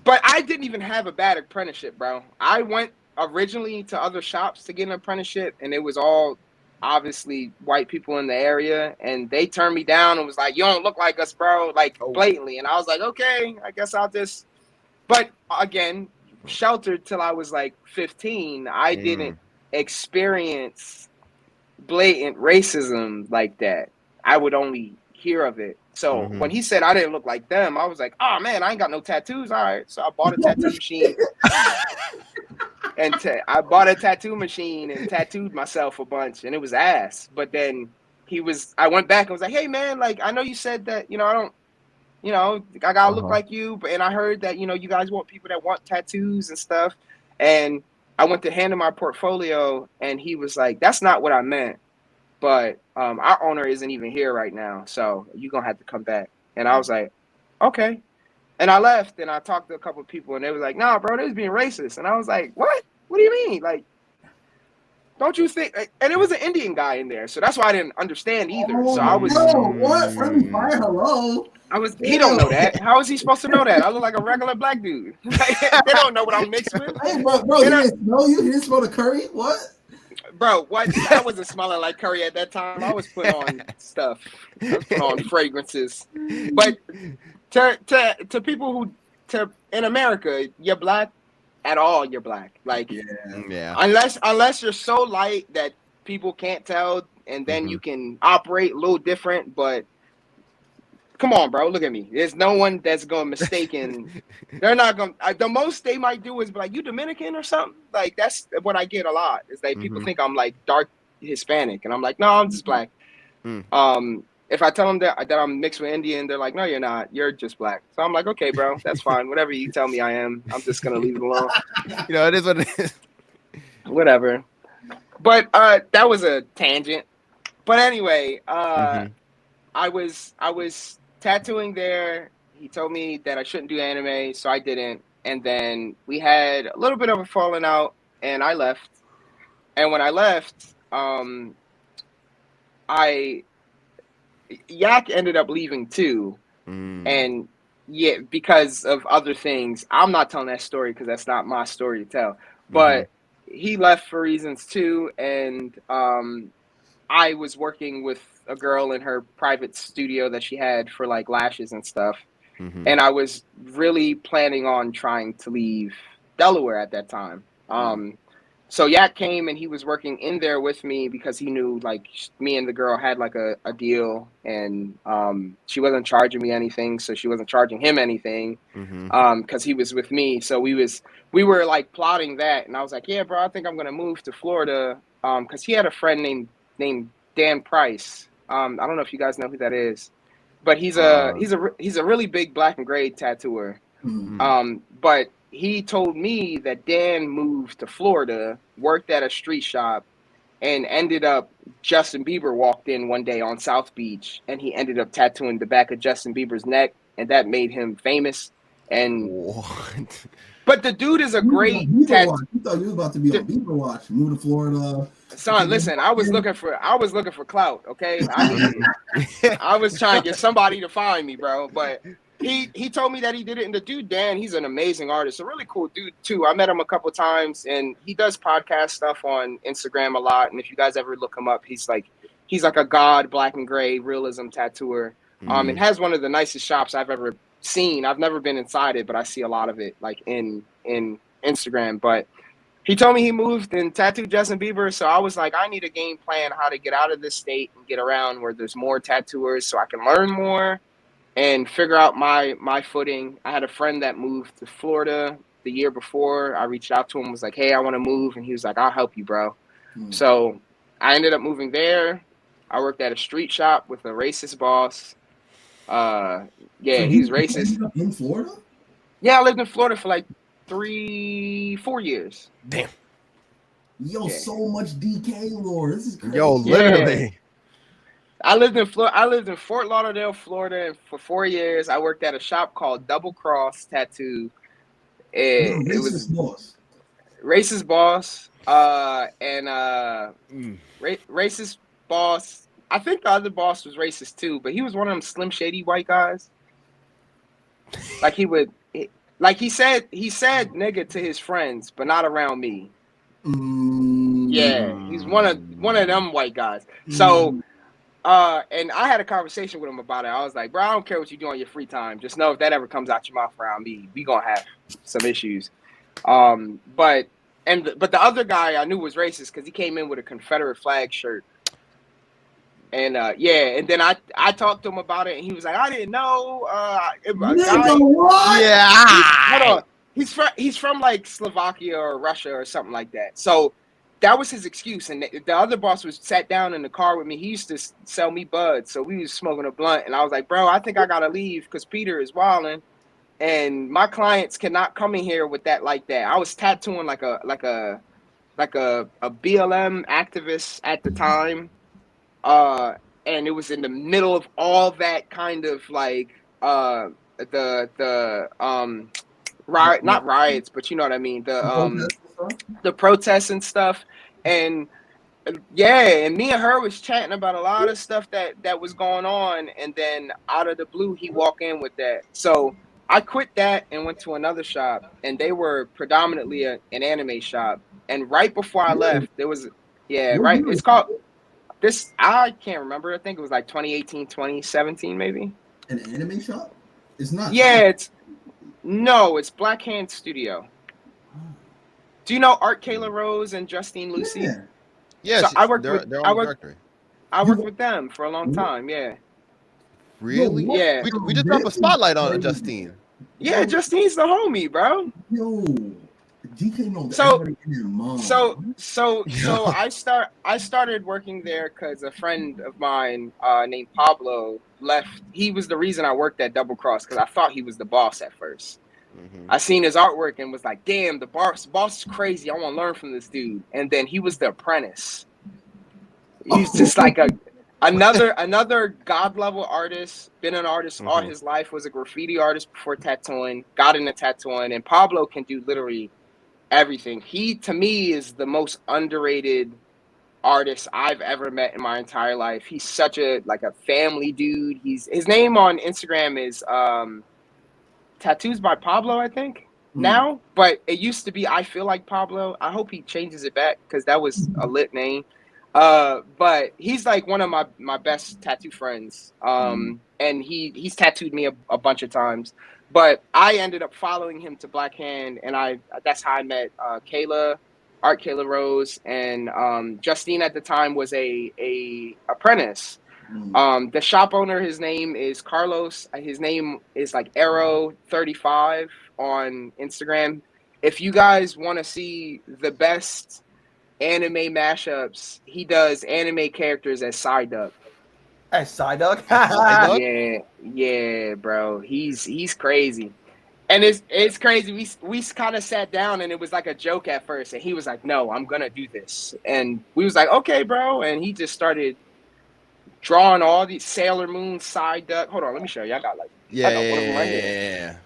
But I didn't even have a bad apprenticeship, bro. I went originally to other shops to get an apprenticeship, and it was all obviously white people in the area, and they turned me down and was like, you don't look like us, bro, like blatantly. And I was like, okay, I guess I'll just, but again, sheltered till I was like 15. I didn't experience blatant racism like that. I would only hear of it. So when he said I didn't look like them, I was like, oh man, I ain't got no tattoos. All right. So I bought a tattoo machine. And I bought a tattoo machine and tattooed myself a bunch, and it was ass. But then I went back and was like, hey man, like I know you said that, I don't, I gotta look like you, but and I heard that, you guys want people that want tattoos and stuff. And I went to hand him my portfolio, and he was like, that's not what I meant. But our owner isn't even here right now, so you're gonna have to come back. And I was like, okay. And I left, and I talked to a couple of people, and they was like, nah, bro, they was being racist. And I was like, what? What do you mean? Like, don't you think? And it was an Indian guy in there, so that's why I didn't understand either. So I was, what? Friendly fire, hello. He don't know that. How is he supposed to know that? I look like a regular black dude. They don't know what I'm mixed with. Hey, bro, you didn't smell you? You didn't smell the curry? What? Bro, what? I wasn't smelling like curry at that time. I was putting on stuff. I was putting on fragrances. But to people in America, you're black at all. You're black. Like, yeah. Unless you're so light that people can't tell, and then you can operate a little different. But come on, bro. Look at me. There's no one that's going to mistaken. They're not going to. The most they might do is be like, you Dominican or something? Like, that's what I get a lot. Is that people think I'm like dark Hispanic. And I'm like, no, I'm just black. If I tell them that I'm mixed with Indian, they're like, no, you're not. You're just black. So I'm like, okay, bro. That's fine. Whatever you tell me I am, I'm just going to leave it alone. It is what it is. Whatever. But that was a tangent. But anyway, I was tattooing there. He told me that I shouldn't do anime, so I didn't. And then we had a little bit of a falling out, and I left. And when I left, Yak ended up leaving too. And yeah, because of other things. I'm not telling that story because that's not my story to tell. But he left for reasons too, and I was working with a girl in her private studio that she had for like lashes and stuff. And I was really planning on trying to leave Delaware at that time. So Yak came and he was working in there with me because he knew like me and the girl had like a deal, and she wasn't charging me anything. So she wasn't charging him anything because he was with me. So we were like plotting that. And I was like, yeah, bro, I think I'm going to move to Florida because he had a friend named Dan Price. I don't know if you guys know who that is, but he's a really big black and gray tattooer. But he told me that Dan moved to Florida, worked at a street shop, and ended up Justin Bieber walked in one day on South Beach, and he ended up tattooing the back of Justin Bieber's neck, and that made him famous. And what? But the dude is a great tattoo. You thought you was about to be on Bieber watch, move to Florida. Son, listen, I was looking for clout, okay? I was trying to get somebody to find me, bro. But he told me that he did it, and the dude Dan, he's an amazing artist, a really cool dude too. I met him a couple times, and he does podcast stuff on Instagram a lot. And if you guys ever look him up, he's like a god, black and gray realism tattooer. And has one of the nicest shops I've ever seen. I've never been inside it, but I see a lot of it like in Instagram. But he told me he moved and tattooed Justin Bieber, so I was like, I need a game plan how to get out of this state and get around where there's more tattooers so I can learn more and figure out my footing. I had a friend that moved to Florida the year before. I reached out to him, was like, hey, I want to move. And he was like, I'll help you, bro. So I ended up moving there. I worked at a street shop with a racist boss. So he's racist. In Florida? Yeah, I lived in Florida for like 3-4 years. Damn. Yo, so much DK lore. This is crazy. Yo, literally. Yeah. I lived in Fort Lauderdale, Florida for 4 years. I worked at a shop called Double Cross Tattoo. It was boss. Racist boss. Racist boss. I think the other boss was racist too, but he was one of them Slim Shady white guys. Like he said nigga to his friends, but not around me. Yeah, he's one of them white guys. So, and I had a conversation with him about it. I was like, bro, I don't care what you do on your free time. Just know if that ever comes out your mouth around me, we gonna have some issues. But the other guy I knew was racist because he came in with a Confederate flag shirt. And and then I talked to him about it, and he was like, I didn't know. What? Yeah. Hold on. He's from like Slovakia or Russia or something like that. So that was his excuse. And the other boss was sat down in the car with me. He used to sell me buds, so we was smoking a blunt. And I was like, bro, I think I gotta leave because Peter is wilding, and my clients cannot come in here with that like that. I was tattooing like a BLM activist at the time, and it was in the middle of all that kind of like the riot, not riots, but you know what I mean, the protests and stuff. And yeah, and me and her was chatting about a lot of stuff that was going on, and then out of the blue he walked in with that. So I quit that and went to another shop, and they were predominantly an anime shop. And right before I left, there was right. It's called this. I can't remember. I think it was like 2018, 2017, maybe. An anime shop? It's not. Yeah, it's Black Hand Studio. Do you know Art Kayla Rose and Justine Lucy? Yeah. Yeah, So she- I worked they're, with- they're I on the worked- directory. I worked with them for a long time. Yeah. Really? Yo, what Yeah. We just dropped a spotlight on Justine. Yeah, Justine's the homie, bro. Yo, DK knows So- everybody in your mom. So Yeah. I started working there because a friend of mine named Pablo left. He was the reason I worked at Double Cross because I thought he was the boss at first. Mhm. I seen his artwork and was like, damn, the boss is crazy. I want to learn from this dude. And then he was the apprentice. He's just like another god level artist, been an artist all Mhm. his life, was a graffiti artist before tattooing, got into tattooing, and Pablo can do literally everything. He to me is the most underrated artist I've ever met in my entire life. He's such a family dude. His name on Instagram is Tattoos by Pablo, I think. Now, but it used to be I Feel Like Pablo. I hope he changes it back because that was a lit name. But he's like one of my best tattoo friends. And he's tattooed me a bunch of times. But I ended up following him to Black Hand, and that's how I met Kayla, Art Kayla Rose, and Justine at the time was a apprentice. The shop owner, his name is Carlos. His name is like Arrow35 on Instagram. If you guys want to see the best anime mashups, he does anime characters as Psyduck. Hey, Psyduck. Psyduck? Yeah, bro. He's crazy. And it's crazy. We kind of sat down and it was like a joke at first, and he was like, "No, I'm gonna do this," and we was like, "Okay, bro," and he just started drawing all these Sailor Moon, Psyduck. Hold on, let me show you. I got like Yeah, I got yeah, one of them right yeah, here. yeah.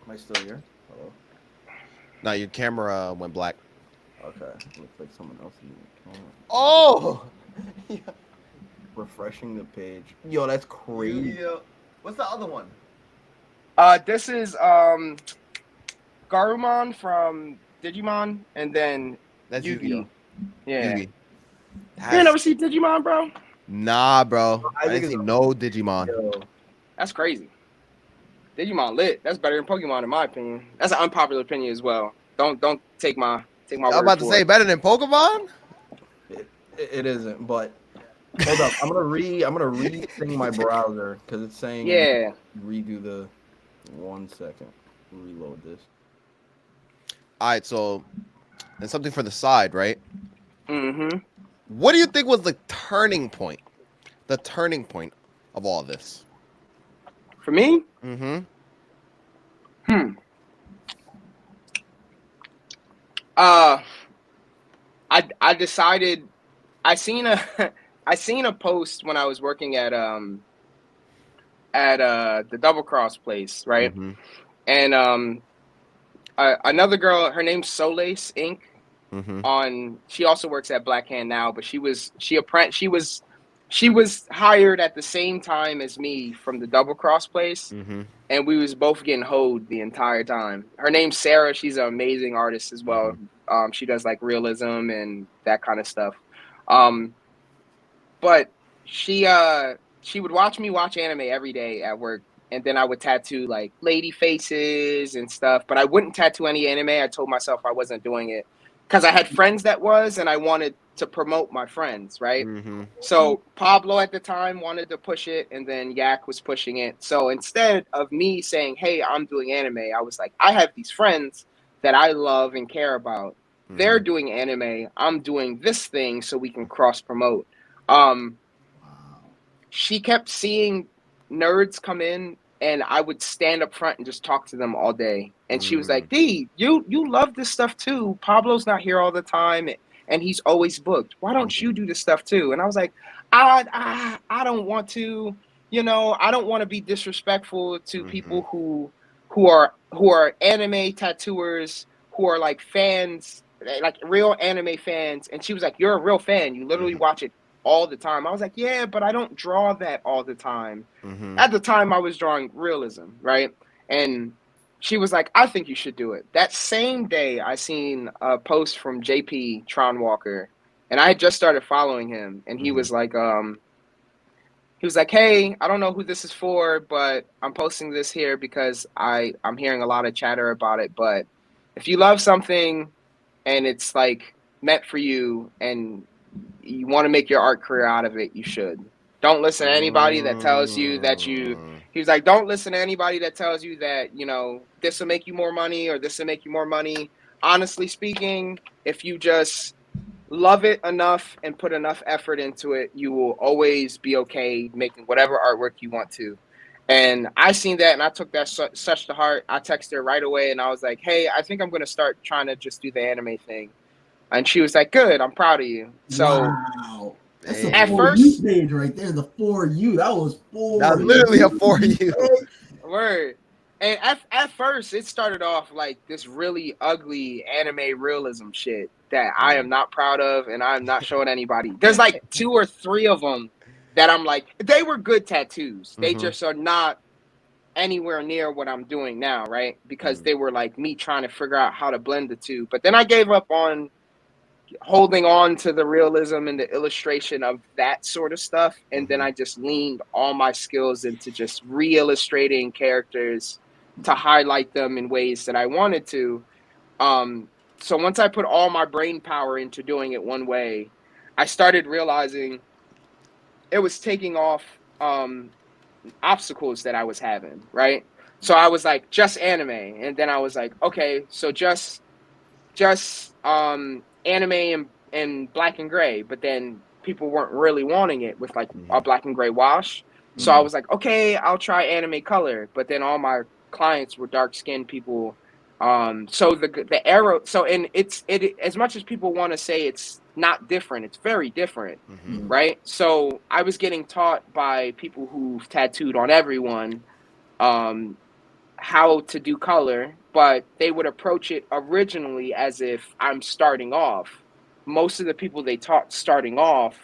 Am I still here? Hello? No, your camera went black. Okay. Looks like someone else is in the camera. Oh! Refreshing the page. Yo, that's crazy. What's the other one? This is Garumon from Digimon, and then That's Yugi. Yu-Gi-Oh. Yeah. Yugi. You That's- never see Digimon, bro? Nah, bro. I I think didn't see it's- no Digimon. Yo, That's crazy. Digimon lit. That's better than Pokemon in my opinion. That's an unpopular opinion as well. Don't take my I was word about to for say it. better than Pokemon? it isn't, but hold up. I'm gonna re-thing my browser because it's saying Yeah. redo the 1 second. Reload this. All right, so and something for the side, right? Mm-hmm. What do you think was the turning point? The turning point of all this? For me, Mm-hmm. I decided I seen a post when I was working at the Double Cross place, right? Mm-hmm. And another girl, her name's Solace Inc. Mm-hmm. She also works at Black Hand now, but she was hired at the same time as me from the Double Cross place, Mm-hmm. and we was both getting hoed the entire time. Her name's Sarah. She's an amazing artist as well. She does like realism and that kind of stuff. But she would watch me watch anime every day at work, and then I would tattoo like lady faces and stuff. But I wouldn't tattoo any anime. I told myself I wasn't doing it because I had friends that was, and I wanted to promote my friends, right? Mm-hmm. So Pablo at the time wanted to push it, and then Yak was pushing it. So instead of me saying, "Hey, I'm doing anime," I was like, "I have these friends that I love and care about. They're Mm-hmm. doing anime. I'm doing this thing, so we can cross promote." Um, Wow. she kept seeing nerds come in, and I would stand up front and just talk to them all day. And she was Mm-hmm. like, "D, you love this stuff too. Pablo's not here all the time, and he's always booked. Why don't you do this stuff too?" And I was like, I don't want to. You know, I don't want to be disrespectful to Mm-hmm. people who are anime tattooers, who are like fans, like real anime fans. And she was like, "You're a real fan. You literally Mm-hmm. watch it all the time." I was like, "Yeah, but I don't draw that all the time." Mm-hmm. At the time, I was drawing realism, right? And she was like, "I think you should do it." That same day, I seen a post from JP Tron Walker, and I had just started following him, and Mm-hmm. he was like, "Hey, I don't know who this is for, but I'm posting this here because I'm hearing a lot of chatter about it. But if you love something and it's like meant for you and you want to make your art career out of it, you should. Don't listen to anybody that tells you that you." Mm-hmm. He was like, "Don't listen to anybody that tells you that, this will make you more money or this will make you more money. Honestly speaking, if you just love it enough and put enough effort into it, you will always be okay making whatever artwork you want to." And I seen that and I took that such to heart. I texted her right away and I was like, "Hey, I think I'm going to start trying to just do the anime thing." And she was like, "Good, I'm proud of you." So Wow. That's the at Hey, For You first, page right there. The For You. That was that's For literally a You. for you. word. And at first, it started off like this really ugly anime realism shit that I am not proud of, and I'm not showing anybody. There's like two or three of them that I'm like, they were good tattoos. They Mm-hmm. just are not anywhere near what I'm doing now, right? Because they were like me trying to figure out how to blend the two. But then I gave up on holding on to the realism and the illustration of that sort of stuff. And then Mm-hmm. I just leaned all my skills into just re illustrating characters to highlight them in ways that I wanted to. Um, so once I put all my brain power into doing it one way, I started realizing it was taking off obstacles that I was having, right? So I was like, just anime. And then I was like, okay, so just anime and black and gray, but then people weren't really wanting it with like Mm-hmm. a black and gray wash. So I Mm. was like, okay, I'll try anime color, but then all my clients were dark skinned people. So the arrow, so and it as much as people want to say it's not different, it's very different, Mm-hmm. Mm. right? So I was getting taught by people who've tattooed on everyone, um, how to do color, but they would approach it originally as if I'm starting off. Most of the people they taught starting off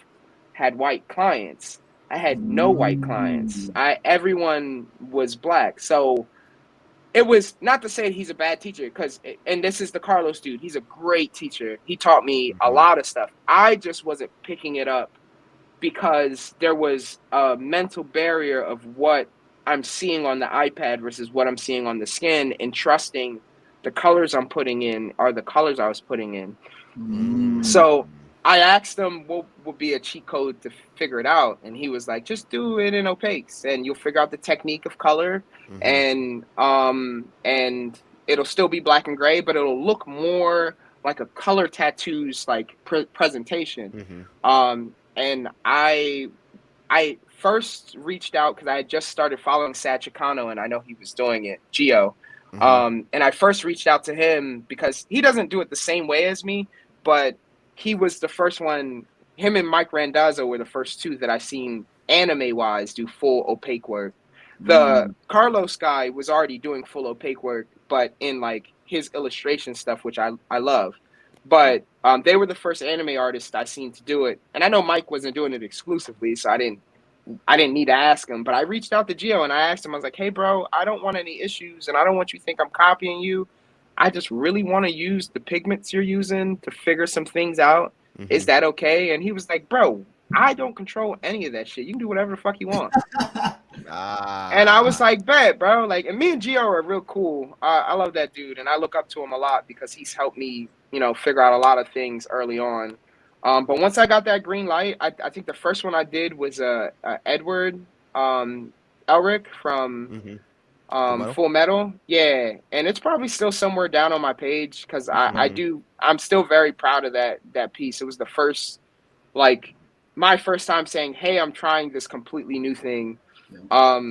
had white clients. I had no white clients. Mm. Everyone was black. So it was not to say he's a bad teacher, because, and this is the Carlos dude, he's a great teacher. He taught me a Mm-hmm. lot of stuff. I just wasn't picking it up because there was a mental barrier of what I'm seeing on the iPad versus what I'm seeing on the skin, and trusting the colors I'm putting in are the colors I was putting in. Mm. So I asked him what would be a cheat code to figure it out, and he was like, "Just do it in opaques, and you'll figure out the technique of color, Mm-hmm. and it'll still be black and gray, but it'll look more like a color tattoos like presentation." Mm-hmm. And I first reached out because I had just started following Sachikano, and I know he was doing it, Geo. Mm-hmm. And I first reached out to him because he doesn't do it the same way as me, but he was the first one. Him and Mike Randazzo were the first two that I seen anime wise do full opaque work. The Mm. Carlos guy was already doing full opaque work, but in like his illustration stuff, which I love. But they were the first anime artists I seen to do it, and I know Mike wasn't doing it exclusively, so I didn't need to ask him. But I reached out to Gio and I asked him, I was like, "Hey, bro, I don't want any issues, and I don't want you to think I'm copying you. I just really want to use the pigments you're using to figure some things out. Is Mm-hmm. that okay?" And he was like, "Bro, I don't control any of that shit. You can do whatever the fuck you want." And I was Ah. like, "Bet, bro." Like, and me and Gio are real cool. I love that dude, and I look up to him a lot because he's helped me, figure out a lot of things early on. But once I got that green light, I think the first one I did was Edward Elric from Mm-hmm. Full Metal. Full Metal. Yeah, and it's probably still somewhere down on my page because Mhm. I'm still very proud of that piece. It was the first, like, my first time saying, "Hey, I'm trying this completely new thing." Yeah.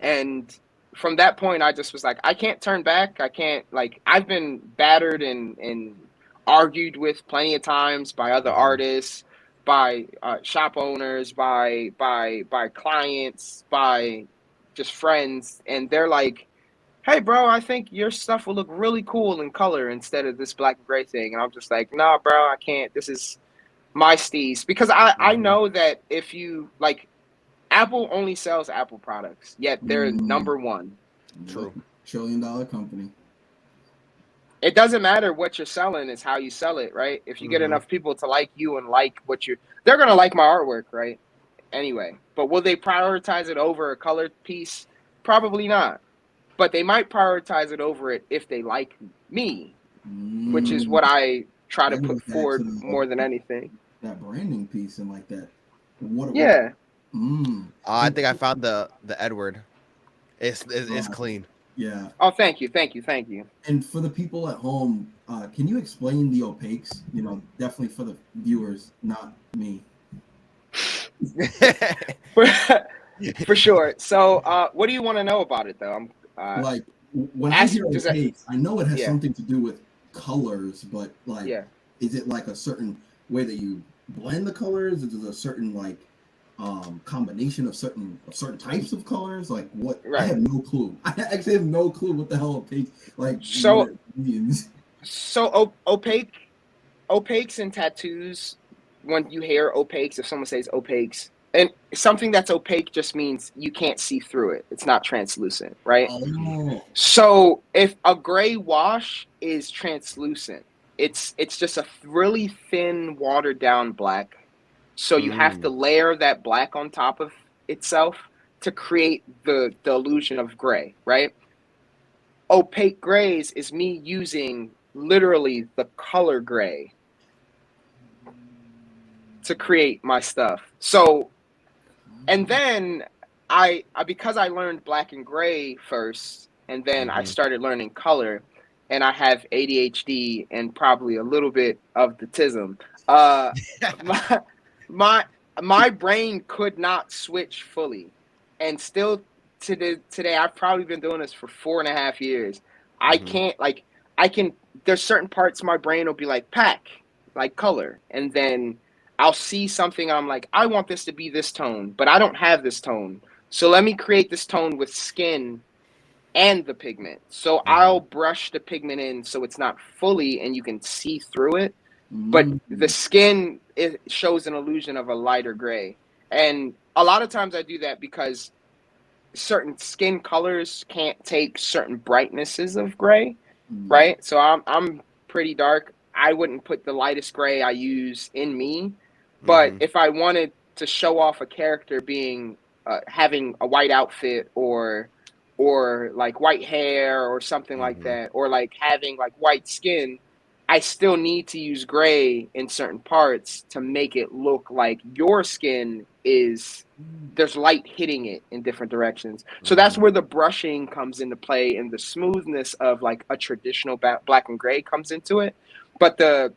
And from that point, I just was like, I can't turn back. I can't, like, I've been battered and argued with plenty of times by other Mhm. artists, by shop owners, by clients, by just friends, and they're like, "Hey, bro, I think your stuff will look really cool in color instead of this black and gray thing." And I'm just like, "Nah, bro, I can't. This is my steez." Because I Mhm. know that if you like, Apple only sells Apple products, yet they're Mm, number one. yep. True. $1 trillion company. It doesn't matter what you're selling, it's how you sell it, right? If you get Mhm. enough people to like you and like they're gonna like my artwork, right? Anyway. But will they prioritize it over a colored piece? Probably not. But they might prioritize it over it if they like me, which is Mm, what I try to that put goes back to forward more than anything. that branding piece and like that. What? Yeah. I And think I found the Edward. It's uh, clean. yeah. Oh, thank you, thank you, thank you. And for the people at home, can you explain the opaques? Definitely for the viewers, not me. For, for sure. So, what do you want to know about it, though? I'm Like when I ask. hear opaques, I know it has Yeah, something to do with colors, but like, yeah, is it like a certain way that you blend the colors? Is it a certain like combination of certain types of colors? Like what? I right. have no clue. I actually have no clue what the hell opaque like what So, it means. opaques and tattoos. When you hear opaques, if someone says opaques, and something that's opaque just means you can't see through it. It's not translucent, right? Oh, So, if a gray wash is translucent, it's just a really thin, watered down black. So you have to Mm. layer that black on top of itself to create the illusion of gray, right? Opaque grays is me using literally the color gray to create my stuff. So, and then I because I learned black and gray first, and then I Mhm. started learning color, and I have ADHD and probably a little bit of the tism. Uh, my my my brain could not switch fully, and still today I've probably been doing this for 4.5 years. I Mhm. can't like I can. There's certain parts of my brain will be like pack, like color, and then I'll see something. I'm like, I want this to be this tone, but I don't have this tone. So let me create this tone with skin and the pigment. So I'll Mhm. brush the pigment in so it's not fully and you can see through it. But the mm, skin, it shows an illusion of a lighter gray. And a lot of times I do that because certain skin colors can't take certain brightnesses of gray, mm, right? So I'm pretty dark. I wouldn't put the lightest gray I use in me, but Mhm. if I wanted to show off a character being having a white outfit or like white hair or something like Mhm. that, or like having like white skin, I still need to use gray in certain parts to make it look like your skin is there's light hitting it in different directions. So that's Mhm. where the brushing comes into play and the smoothness of like a traditional black and gray comes into it. But the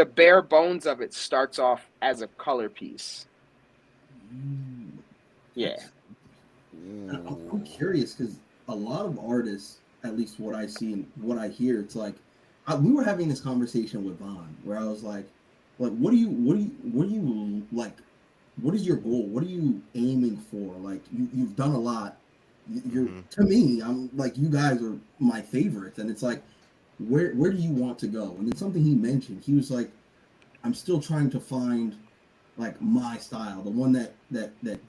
bare bones of it starts off as a color piece. mm. Yeah. I'm Ooh. curious because a lot of artists, at least what I see and what I hear, it's like we were having this conversation with Vaughn where I was like, what do you like? What is your goal? What are you aiming for? Like, you've done a lot. You're Mhm. to me, I'm like you guys are my favorites, and it's like, where do you want to go? And then something he mentioned, he was like, I'm still trying to find like my style, the one that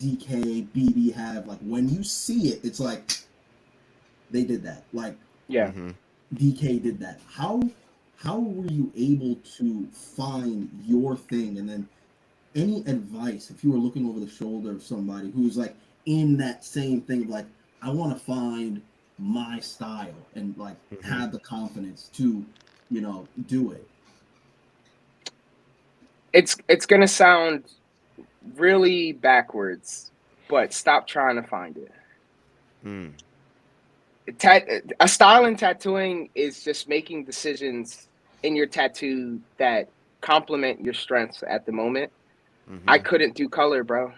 DK, BB have. Like when you see it, it's like they did that. Like Yeah. Mhm. DK did that. How were you able to find your thing? And then any advice if you were looking over the shoulder of somebody who's like in that same thing of like I want to find my style and like Mhm. have the confidence to do it. it's gonna sound really backwards, but stop trying to find it. Mm. A style in tattooing is just making decisions in your tattoo that complement your strengths at the moment. I Mm-hmm. couldn't do color, bro.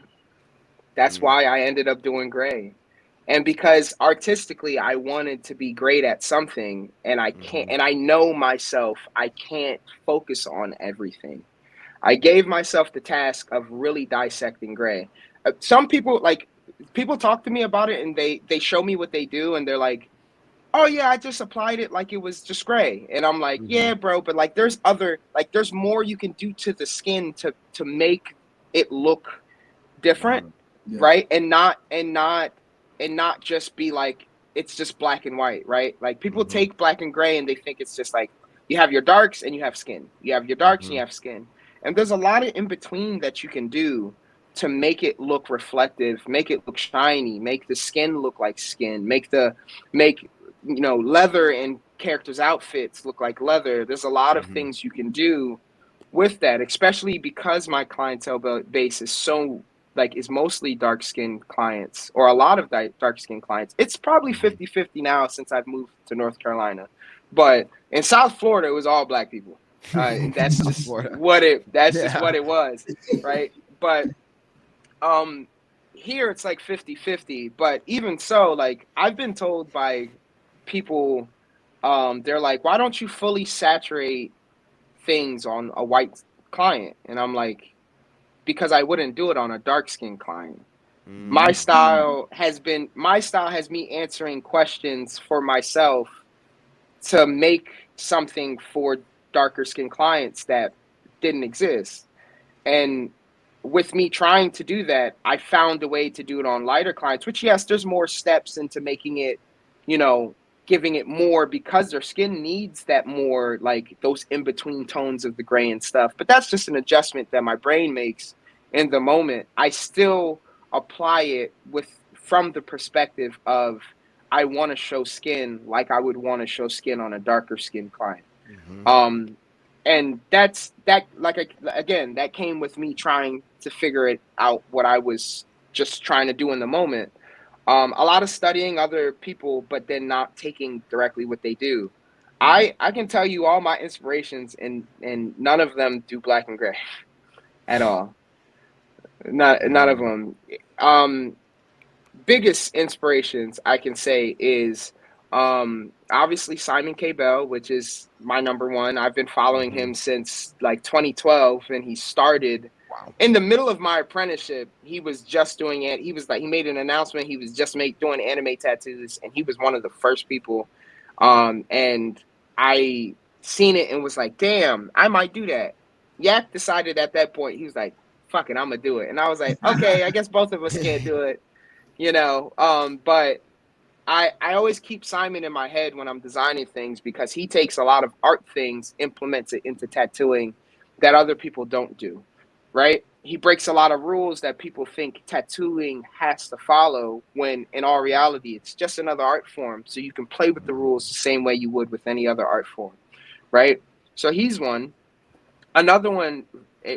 That's Mm. why I ended up doing gray. And because artistically I wanted to be great at something and I can't, Mm-hmm. and I know myself, I can't focus on everything. I gave myself the task of really dissecting gray. Some people like people talk to me about it and they show me what they do and they're like, "Oh yeah, I just applied it like it was just gray." And I'm like, Mm-hmm. "Yeah, bro, but like there's other like there's more you can do to the skin to make it look different, Yeah. right? And not just be like it's just black and white, right? Like people Mm-hmm. take black and gray and they think it's just like you have your darks and you have skin. You have your darks and Mm-hmm. you have skin. And there's a lot of in between that you can do to make it look reflective, make it look shiny, make the skin look like skin, make leather and characters' outfits look like leather. There's a lot of Mm-hmm. things you can do with that, especially because my clientele base is so like is mostly dark skinned clients or a lot of dark skinned clients. It's probably Mm-hmm. 50-50 now since I've moved to North Carolina. But in South Florida it was all black people. And that's South just Florida. what Yeah. it was, right? But um here it's like 50-50. But even so, like I've been told by people, they're like, why don't you fully saturate things on a white client? And I'm like, because I wouldn't do it on a dark skinned client. Mm. My style has me answering questions for myself to make something for darker skinned clients that didn't exist. And with me trying to do that, I found a way to do it on lighter clients, which, yes, there's more steps into making it, you know, giving it more because their skin needs that more, like those in between tones of the gray and stuff. But that's just an adjustment that my brain makes in the moment. I still apply it from the perspective of I want to show skin like I would want to show skin on a darker skin client. Mm-hmm. Um, and again, that came with me trying to figure it out what I was just trying to do in the moment. A lot of studying other people, but then not taking directly what they do. I can tell you all my inspirations, and none of them do black and gray at all. None of Mm. them. Biggest inspirations I can say is obviously Simon K. Bell, which is my number one. I've been following Mm-hmm. him since like 2012, and he started Wow. in the middle of my apprenticeship. He was just doing it. He was like, he made an announcement. He was just doing anime tattoos, and he was one of the first people. And I seen it and was like, damn, I might do that. Yak decided at that point, he was like, fuck it, I'm gonna do it. And I was like, okay, I guess both of us can't do it, but I always keep Simon in my head when I'm designing things because he takes a lot of art things, implements it into tattooing that other people don't do, right? He breaks a lot of rules that people think tattooing has to follow when in all reality it's just another art form, so you can play with the rules the same way you would with any other art form, right? So he's one. Another one,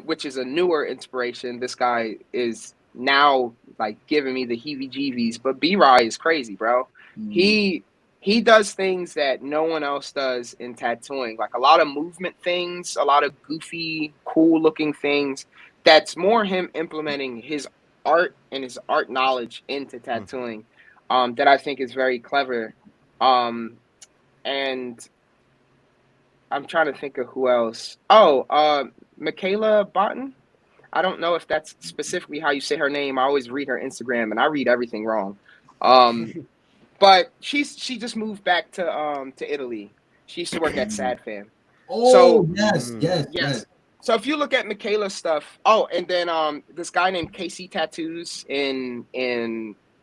which is a newer inspiration. This guy is now like giving me the heebie-jeebies, but B-Rye is crazy, bro. Mm. He does things that no one else does in tattooing, like a lot of movement things, a lot of goofy, cool-looking things. That's more him implementing his art and his art knowledge into tattooing, that I think is very clever. Um, and I'm trying to think of who else. Oh, Michaela Botten. I don't know if that's specifically how you say her name. I always read her Instagram and I read everything wrong. Um, but she just moved back to Italy. She used to work at Sad Fam. Oh So yes, Mm. yes, yes. yes. So if you look at Michaela's stuff, oh, and then this guy named KC Tattoos in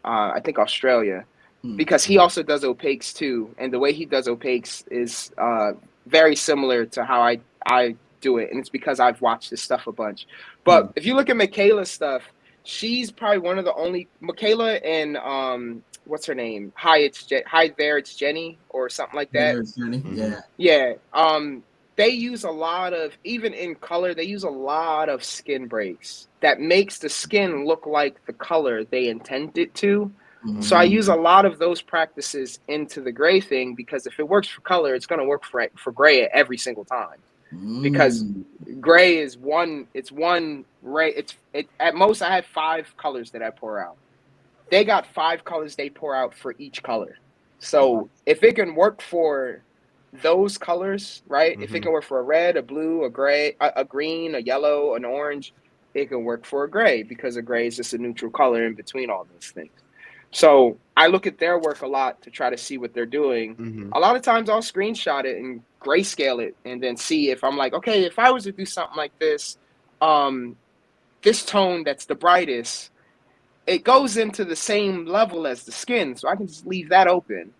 I think Australia, Mm. because he also does opaques too, and the way he does opaques is very similar to how I do it, and it's because I've watched this stuff a bunch. But Mm. if you look at Michaela's stuff, she's probably one of the only Michaela and what's her name? Hi there, it's Jenny or something like Hey that. there, Jenny. Mm-hmm. Yeah. Yeah. they use a lot of, even in color, they use a lot of skin breaks that makes the skin look like the color they intend it to. So I use a lot of those practices into the gray thing, because if it works for color, it's going to work for gray every single time. Because gray is it's one ray. At most I have 5 colors that I pour out. They got 5 colors they pour out for each color. So if it can work for those colors, right? If it can work for a red, a blue, a gray, a green, a yellow, an orange, it can work for a gray, because a gray is just a neutral color in between all those things. So I look at their work a lot to try to see what they're doing. A lot of times I'll screenshot it and grayscale it, and then see if I'm like, okay, if I was to do something like this, this tone that's the brightest, it goes into the same level as the skin, so I can just leave that open.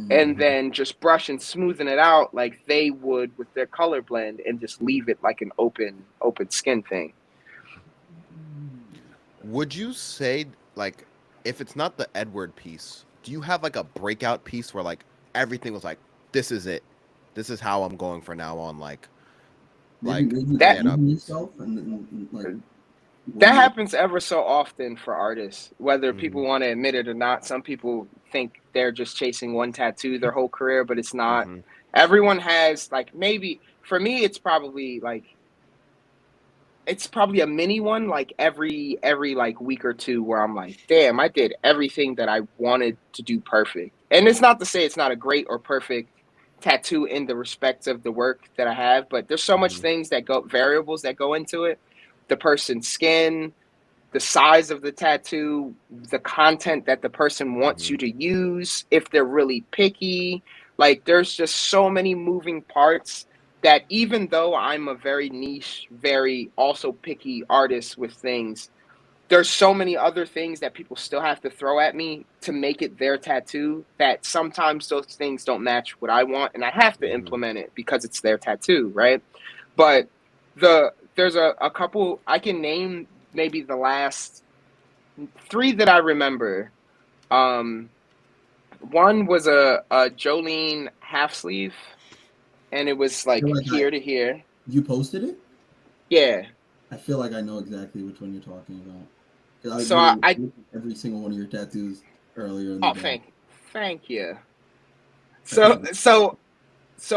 And then just brush and smoothen it out like they would with their color blend, and just leave it like an open skin thing. Would you say, like, if it's not the Edward piece, do you have like a breakout piece where like everything was like, this is it, this is how I'm going from now on, like that yourself and like that happens ever so often for artists, whether people want to admit it or not. Some people think they're just chasing one tattoo their whole career, but it's not. Everyone has, like, maybe for me, it's probably a mini one, like every like week or two, where I'm like, damn, I did everything that I wanted to do perfect. And it's not to say it's not a great or perfect tattoo in the respect of the work that I have, but there's so much variables that go into it. The person's skin, the size of the tattoo, the content that the person wants you to use, if they're really picky. Like, there's just so many moving parts that even though I'm a very niche, very also picky artist with things, there's so many other things that people still have to throw at me to make it their tattoo, that sometimes those things don't match what I want, and I have to implement it because it's their tattoo, right? But there's a couple, I can name maybe the last 3 that I remember. One was a Jolene half sleeve, and it was like here to here. You posted it? Yeah. I feel like I know exactly which one you're talking about. So I every single one of your tattoos earlier in the day. Thank you. So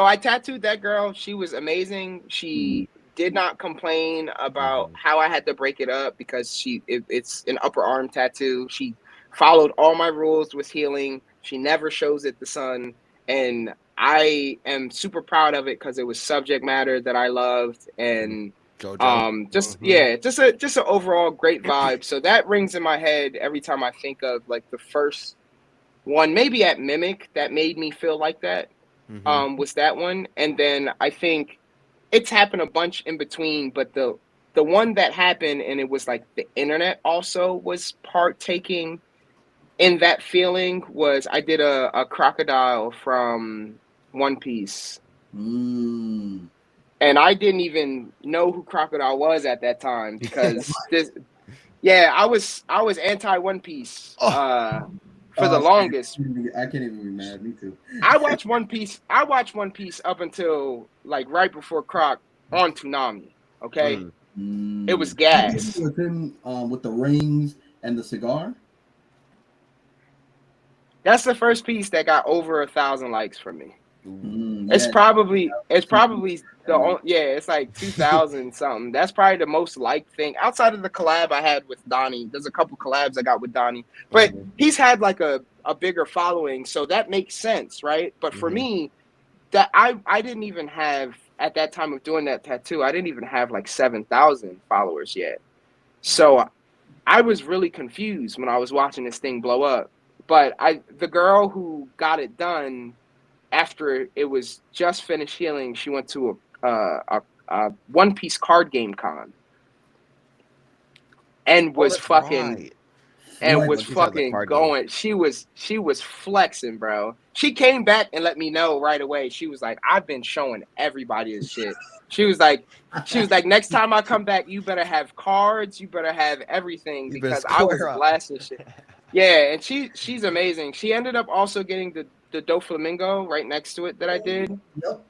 I tattooed that girl. She was amazing. She did not complain about how I had to break it up, because it's an upper arm tattoo. She followed all my rules with healing. She never shows it the sun, and I am super proud of it because it was subject matter that I loved, and just an overall great vibe. So that rings in my head every time I think of like the first one, maybe at Mimic, that made me feel like that. Was that one, and then I think it's happened a bunch in between, but the one that happened, and it was like the internet also was partaking in that feeling, was I did a crocodile from One Piece. And I didn't even know who Crocodile was at that time, because I was anti One Piece for the longest. I can't even be mad. Me too. I watched One Piece up until like right before Croc on Toonami. Okay, it was gas. With him, with the rings and the cigar. That's the first piece that got over 1,000 likes from me. It's probably it's like 2,000 something. That's probably the most liked thing outside of the collab I had with Donnie. There's a couple collabs I got with Donnie, but he's had like a bigger following, so that makes sense, right? But for me, that I didn't even have, at that time of doing that tattoo, I didn't even have like 7,000 followers yet. So I was really confused when I was watching this thing blow up. But the girl who got it done, after it was just finished healing, she went to a One Piece card game con, and was fucking going. She was flexing, bro. She came back and let me know right away. She was like, "I've been showing everybody this shit." She was like, "Next time I come back, you better have cards. You better have everything," because I was blasting shit. Yeah, and she's amazing. She ended up also getting the Doflamingo right next to it that I did. Yep.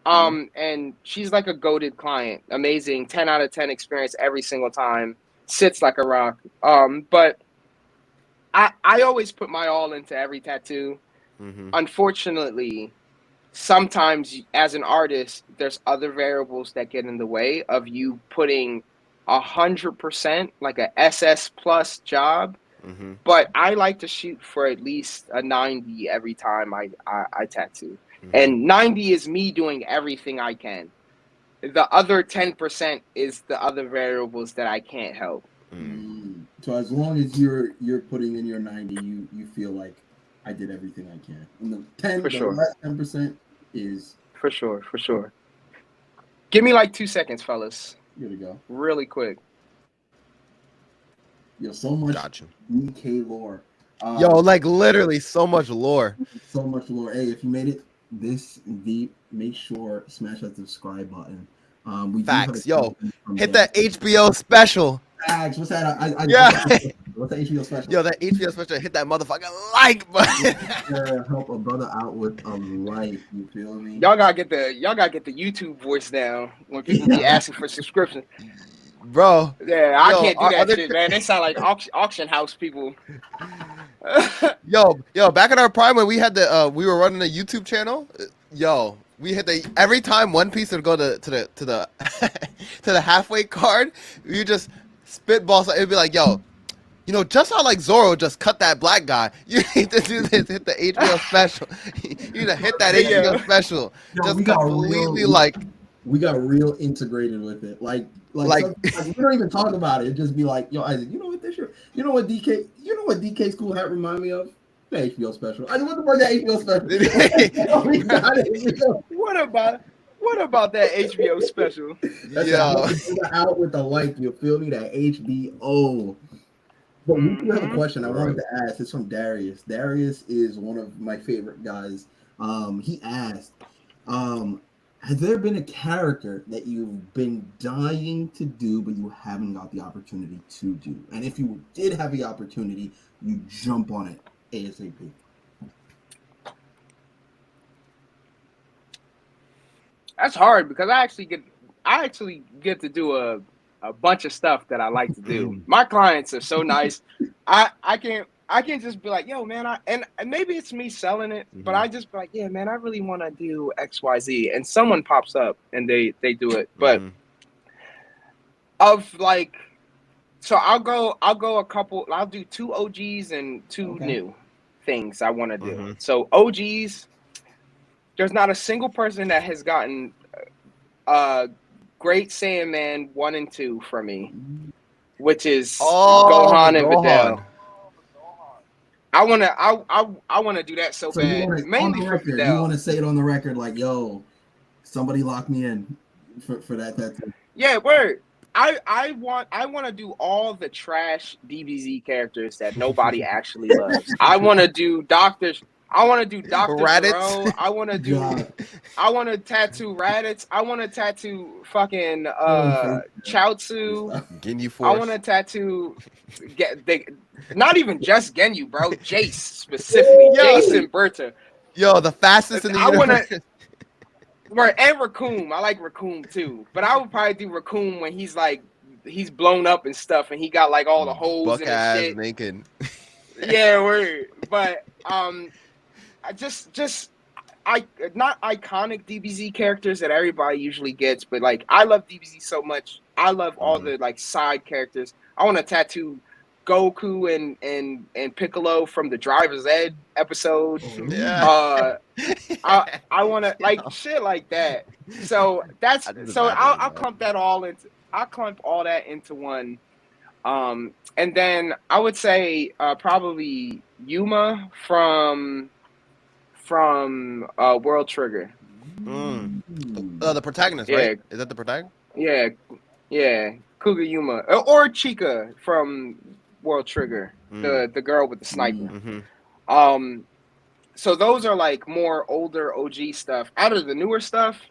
And she's like a goated client. Amazing, 10 out of 10 experience every single time. Sits like a rock. But I always put my all into every tattoo. Mm-hmm. Unfortunately, sometimes as an artist, there's other variables that get in the way of you putting 100% like a SS plus job. Mm-hmm. But I like to shoot for at least a 90 every time I tattoo. Mm-hmm. And 90 is me doing everything I can. The other 10% is the other variables that I can't help. So as long as you're putting in your 90, you feel like I did everything I can. And the 10, For the sure. last 10% is For sure. Give me like 2 seconds, fellas. here to go. Really quick. Yo, so much Gotcha. DK lore. Yo, like literally so much lore. So much lore. Hey, if you made it this deep, make sure smash that subscribe button. We Facts. do have a Yo, question from hit Dan. that HBO special. Facts. What's that? Yeah. What's that HBO special? Yo, that HBO special. Hit that motherfucking like button. Help a brother out with a like. You feel me? Y'all gotta get the YouTube voice down when people be asking for subscription. Bro. Yeah, I Yo, can't do our that other- shit, man. They sound like auction house people. Yo, back in our prime when we had the we were running a YouTube channel, yo, we hit the every time One Piece would go to the to the halfway card, we just spitball. It'd be like, yo, you know, just how like Zoro just cut that black guy. You need to do this. Hit the HBO special. You need to hit that HBO special. Yo, Just we got completely real- like. We got real integrated with it. Like we don't even talk about it. It'd just be like, yo, Isaac, you know what this shit? You know what DK's cool hat remind me of? The HBO special. I just want to bring that HBO special. We got it. What about that HBO special? That's Yo. out with the like. You feel me? That HBO. But we do have a question I wanted to ask. It's from Darius. Darius is one of my favorite guys. He asked, has there been a character that you've been dying to do, but you haven't got the opportunity to do? And if you did have the opportunity, you jump on it ASAP. That's hard because I actually get to do a bunch of stuff that I like to do. My clients are so nice. I can't just be like, yo, man, and maybe it's me selling it, but I just be like, yeah, man, I really want to do XYZ, and someone pops up and they do it. But of like, so I'll go a couple. I'll do 2 OGs and 2 new things I want to do. So OGs, there's not a single person that has gotten Great Saiyaman 1 and 2 from me, which is Gohan and Videl. I wanna do that so bad. Mainly for Videl. You want to say it on the record, like, yo, somebody lock me in for that tattoo. Yeah, word. I want to do all the trash DBZ characters that nobody actually loves. I want to do Dr. Raditz. Zero. I want to tattoo Raditz. I want to tattoo fucking Chaozu. Ginyu Force. I want to tattoo not even just Genyu, bro. Jace specifically. Jace and Berta. Yo, the fastest in the universe. Right, and Raccoon. I like Raccoon too. But I would probably do Raccoon when he's blown up and stuff and he got like all the holes in his shit. Naked. Yeah, word. But I just not iconic DBZ characters that everybody usually gets, but like I love DBZ so much. I love all the like side characters. I want to tattoo Goku and Piccolo from the Driver's Ed episode. Yeah. I want to like shit like that. So I'll clump all that into one. And then I would say probably Yuma from World Trigger. The protagonist, right? Is that the protagonist? Yeah, Kuga Yuma or Chica from World Trigger, the girl with the sniper. So those are like more older OG stuff. Out of the newer stuff,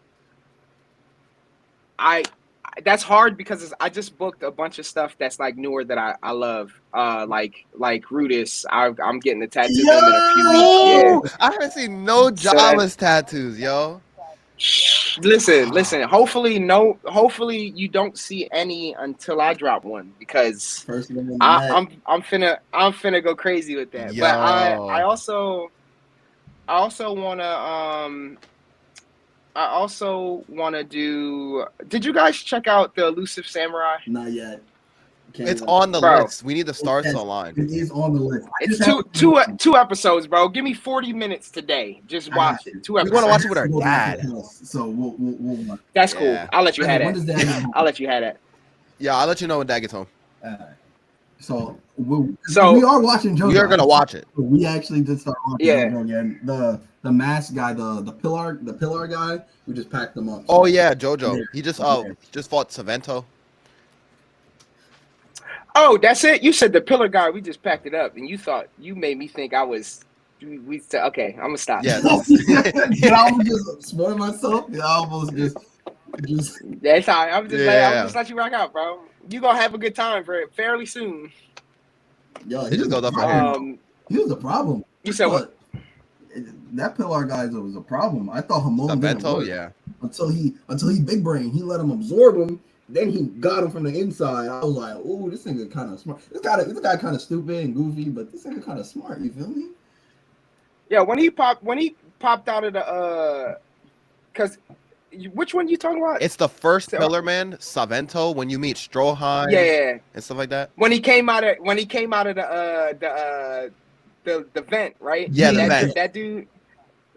that's hard because I just booked a bunch of stuff that's like newer that I love. Like Rudis, I'm getting the tattoo in a few weeks. Yeah. I haven't seen no jobless tattoos, yo. Listen. Hopefully you don't see any until I drop one because First one in the net. I'm finna go crazy with that. Yo. But I also wanna do. Did you guys check out the Elusive Samurai? Not yet. It's on the Bro. list. We need the stars online. It is on the list. I It's just two episodes, bro. Give me 40 minutes today. Just watch it. 2 We episodes. want to watch it with our We'll dad. So we'll watch. That's cool. Yeah. I'll let you have When does that. that happen? I'll let you have that. Yeah, I'll let you know when Dad gets home. So So- we are watching JoJo. We are gonna watch it. We actually did start watching Yeah. JoJo again. The mask guy, the pillar guy, we just packed them up. Oh yeah, JoJo. Yeah. He just fought Savento. Oh, that's it. You said the pillar guy. We just packed it up, and you made me think I was. We said, okay. I'm gonna stop. Yeah. Did I almost just spoil myself? Did I almost just That's all right. I'm just Yeah. let you rock out, bro. You gonna have a good time for it fairly soon. yo? They just go up for him. He was the problem. You said what? That pillar guy was a problem. I thought Hamon didn't Savento, work yeah. until he big brain. He let him absorb him. Then he got him from the inside. I was like, "Oh, this nigga kind of smart. This guy kind of stupid and goofy, but this nigga kind of smart." You feel me? Yeah, when he popped out of the because which one you talking about? It's the first Pillar Man, Savento, when you meet Stroheim yeah. and stuff like that. When he came out of the vent, right? Yeah, the that, vent. That dude.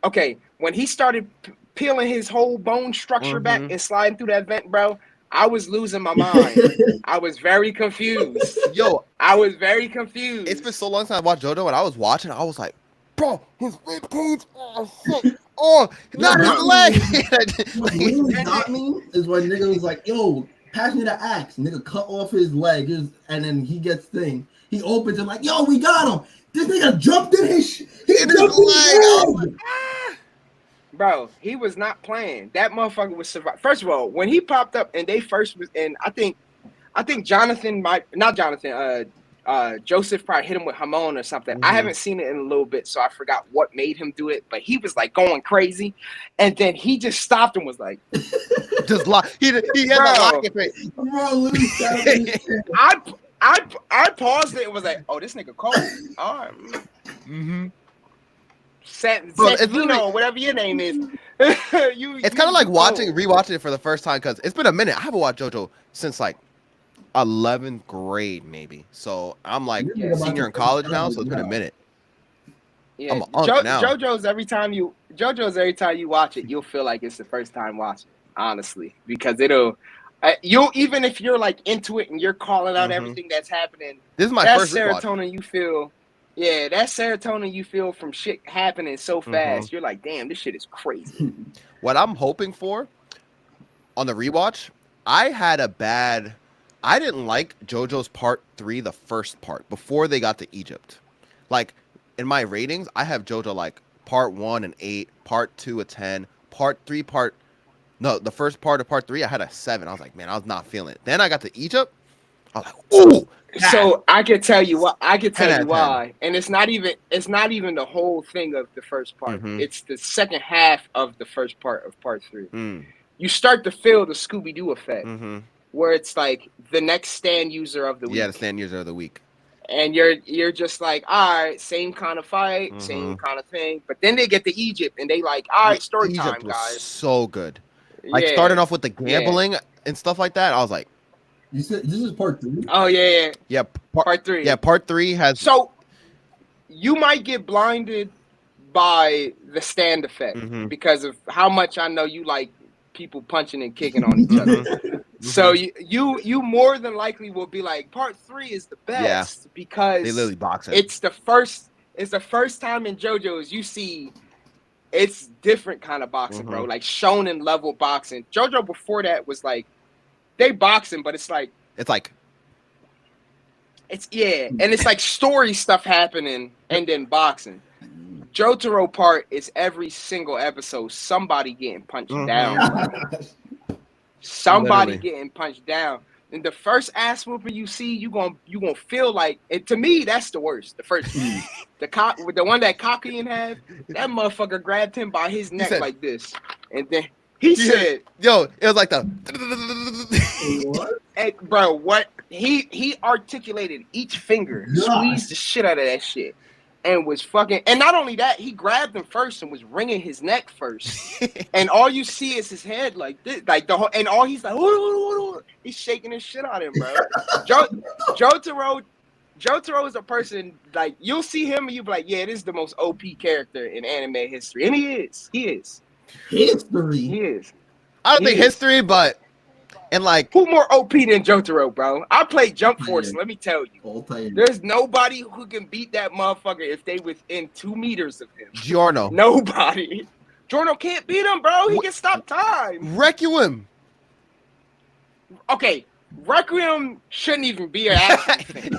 Okay, when he started peeling his whole bone structure back and sliding through that vent, bro, I was losing my mind. I was very confused. Yo, I was very confused. it's been so long since I watched JoJo, and I was watching. I was like, bro, his rib cage. Oh shit. Oh, not his leg. What really got me is when nigga was like, "Yo, pass me the axe." Nigga cut off his leg, and then he gets thing. He opens it like, "Yo, we got him." This nigga jumped in his. He jumped in his leg. Bro, he was not playing. That motherfucker was survive. First of all, when he popped up and they first was, and I think Joseph probably hit him with Hamon or something. I haven't seen it in a little bit, so I forgot what made him do it. But he was like going crazy, and then he just stopped and was like, just lock. He had the lock face. Bro, literally sat up in his chair. I paused it and was like, oh, this nigga cold. All right. Mm-hmm. Bro, it's literally- whatever your name is. It's kind of like rewatching it for the first time because it's been a minute. I haven't watched JoJo since like 11th grade, maybe. So I'm like Yeah, senior in college now, so it's been a minute. Yeah, I'm an unk now. JoJo's every time you watch it, you'll feel like it's the first time watching. Honestly, because you'll even if you're like into it and you're calling out everything that's happening. This is my That first rewatch. serotonin you feel. Yeah, that serotonin you feel from shit happening so fast. You're like, damn, this shit is crazy. What I'm hoping for on the rewatch, I didn't like JoJo's Part 3, the first part, before they got to Egypt. Like, in my ratings, I have JoJo like Part 1 an 8, Part 2 a 10, Part 3, the first part of Part 3, I had a 7. I was like, man, I was not feeling it. Then I got to Egypt, I was like, ooh! So I could tell you what I could 10 tell out you of why, and it's not even the whole thing of the first part. Mhm. It's the second half of the first part of Part 3. Mm, You start to feel the Scooby Doo effect, mm-hmm. where it's like the next stand user of the week, Yeah, the stand user of the week. and you're just like, all right, same kind of fight, same kind of thing. But then they get to Egypt, and they like, all right, story Egypt time, was guys. so good. Like Yeah. starting off with the gambling and stuff like that, I was like, You said this is part 3? Oh yeah, yeah, Part 3. Yeah, Part 3 has. So you might get blinded by the stand effect because of how much I know you like people punching and kicking on each other. So you more than likely will be like, Part 3 is the best because they literally box it. it's the first time in JoJo's you see it's different kind of boxing, bro. Like shonen level boxing. JoJo before that was like they boxing, but it's like It's like and it's like story stuff happening and then boxing. Jotaro part is every single episode somebody getting punched down. Somebody Literally. getting punched down. And the first ass whooping you see, you gonna feel like it. To me, that's the worst. The first, the one that Kakuyin had, that motherfucker grabbed him by his neck said- like this, and then He said, "Yo, it was like the." What? hey, bro, what he articulated each finger, God. squeezed the shit out of that shit, and was fucking. And not only that, he grabbed him first and was wringing his neck first. And all you see is his head like this, like the whole. And all he's like, he's shaking his shit out of him, bro. Jotaro is a person like you'll see him and you'll be like, yeah, this is the most OP character in anime history, and he is. History. He is. I don't think Yes. history, but and like Who more OP than Jotaro, bro? I played Jump Force. Let me tell you, All time. there's nobody who can beat that motherfucker if they within 2 meters of him. Giorno, Nobody. Jorno can't beat him, bro. He can stop time. Requiem. Okay, Requiem shouldn't even be an action thing.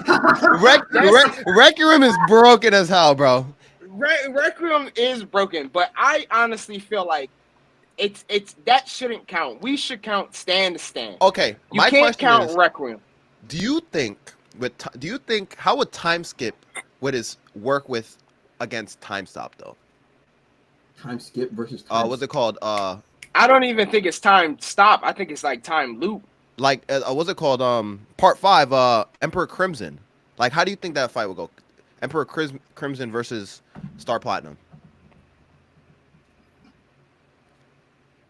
Requiem is broken as hell, bro. Requiem is broken, but I honestly feel like it's that shouldn't count. We should count stand to stand. Okay, You my can't question count is: Requiem. Do you think how would time skip would his work with against time stop though? Time skip versus time. What's it called? I don't even think it's time stop. I think it's like time loop. Like what's it called? Part 5, Emperor Crimson. Like, how do you think that fight would go? Emperor Crimson versus Star Platinum.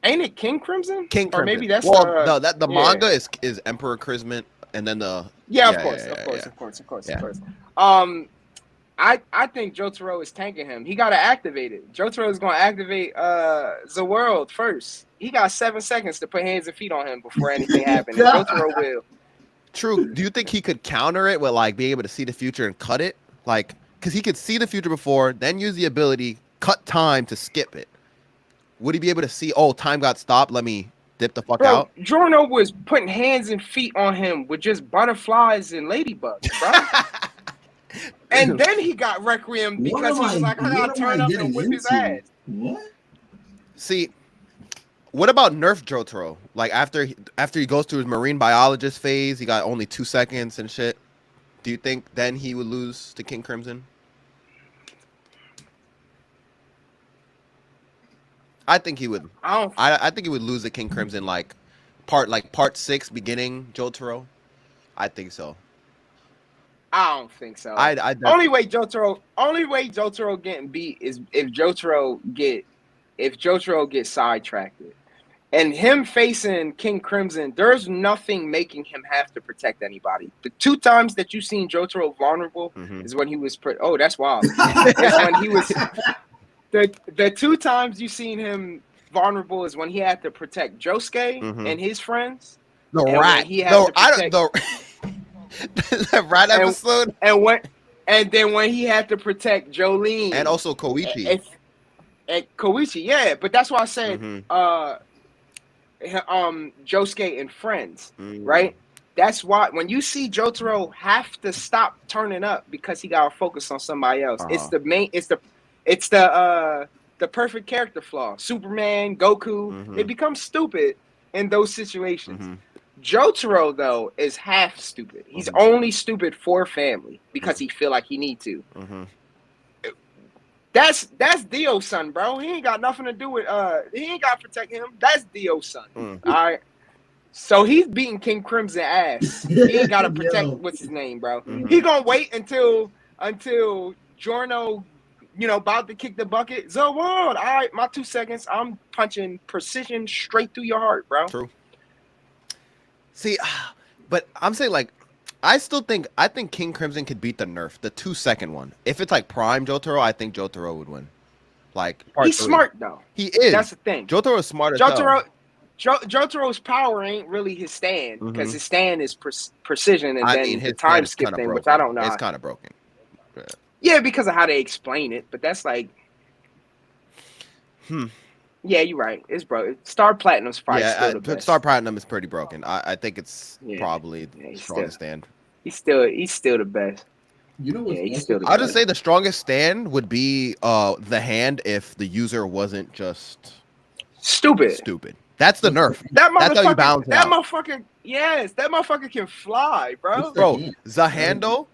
Ain't it King Crimson? King Or Crimson. maybe that's no, that the yeah. manga is Emperor Crimson, and then the Yeah, Yeah, of course, yeah, of course, yeah. of course, of course, Yeah. of course. I think Jotaro is tanking him. He got to activate it. Jotaro is going to activate the world first. He got 7 seconds to put hands and feet on him before anything happens. And Jotaro will. True. Do you think he could counter it with like being able to see the future and cut it? Like, because he could see the future before, then use the ability, cut time to skip it. Would he be able to see, oh, time got stopped, let me dip the fuck Bro, out? Jorno was putting hands and feet on him with just butterflies and ladybugs, bro. And then he got Requiem because he was like, I got to turn up and whip his ass. What? See, what about Nerf Jotaro? Like, after he goes through his marine biologist phase, he got only 2 seconds and shit. Do you think then he would lose to King Crimson? I think he would. I think he would lose to King Crimson part 6 beginning Jotaro. I think so. I don't think so. Only Only way Jotaro getting beat is if Jotaro gets sidetracked. And him facing King Crimson, there's nothing making him have to protect anybody. The 2 times that you've seen Jotaro vulnerable is when he was that's wild. It's when he was the 2 times you've seen him vulnerable is when he had to protect Josuke and his friends. The and rat. He had to protect, the rat episode. And then when he had to protect Jolene. And also Koichi. And Koichi, yeah. But that's why I said Josuke and friends, right? That's why when you see Jotaro have to stop turning up because he got to focus on somebody else. It's the perfect character flaw. Superman, Goku, they become stupid in those situations. Jotaro though is half stupid. He's only stupid for family because he feel like he need to. That's Dio's son, bro. He ain't got nothing to do with he ain't got to protect him. That's Dio's son. All right. So he's beating King Crimson ass. He ain't got to protect what's his name, bro. He gonna wait until Giorno, about to kick the bucket. The world. All right, my 2 seconds. I'm punching precision straight through your heart, bro. True. See, but I'm saying like, I think King Crimson could beat the Nerf, the 2-second one. If it's like prime Jotaro, I think Jotaro would win. Like he's smart though. He is. That's the thing. Jotaro is smart as hell. Jotaro's power ain't really his stand because his stand is precision and then his time skip thing, which I don't know. It's kind of broken. Yeah, because of how they explain it, but that's like, yeah, you're right. It's broken. Star Platinum's probably still the best. Star Platinum is pretty broken. I think it's probably the strongest stand. He's still the best. You know what? I'll just say the strongest stand would be the hand if the user wasn't just stupid. That's the Nerf. That's how you balance it out. That motherfucker can fly, bro. Bro, Zahando,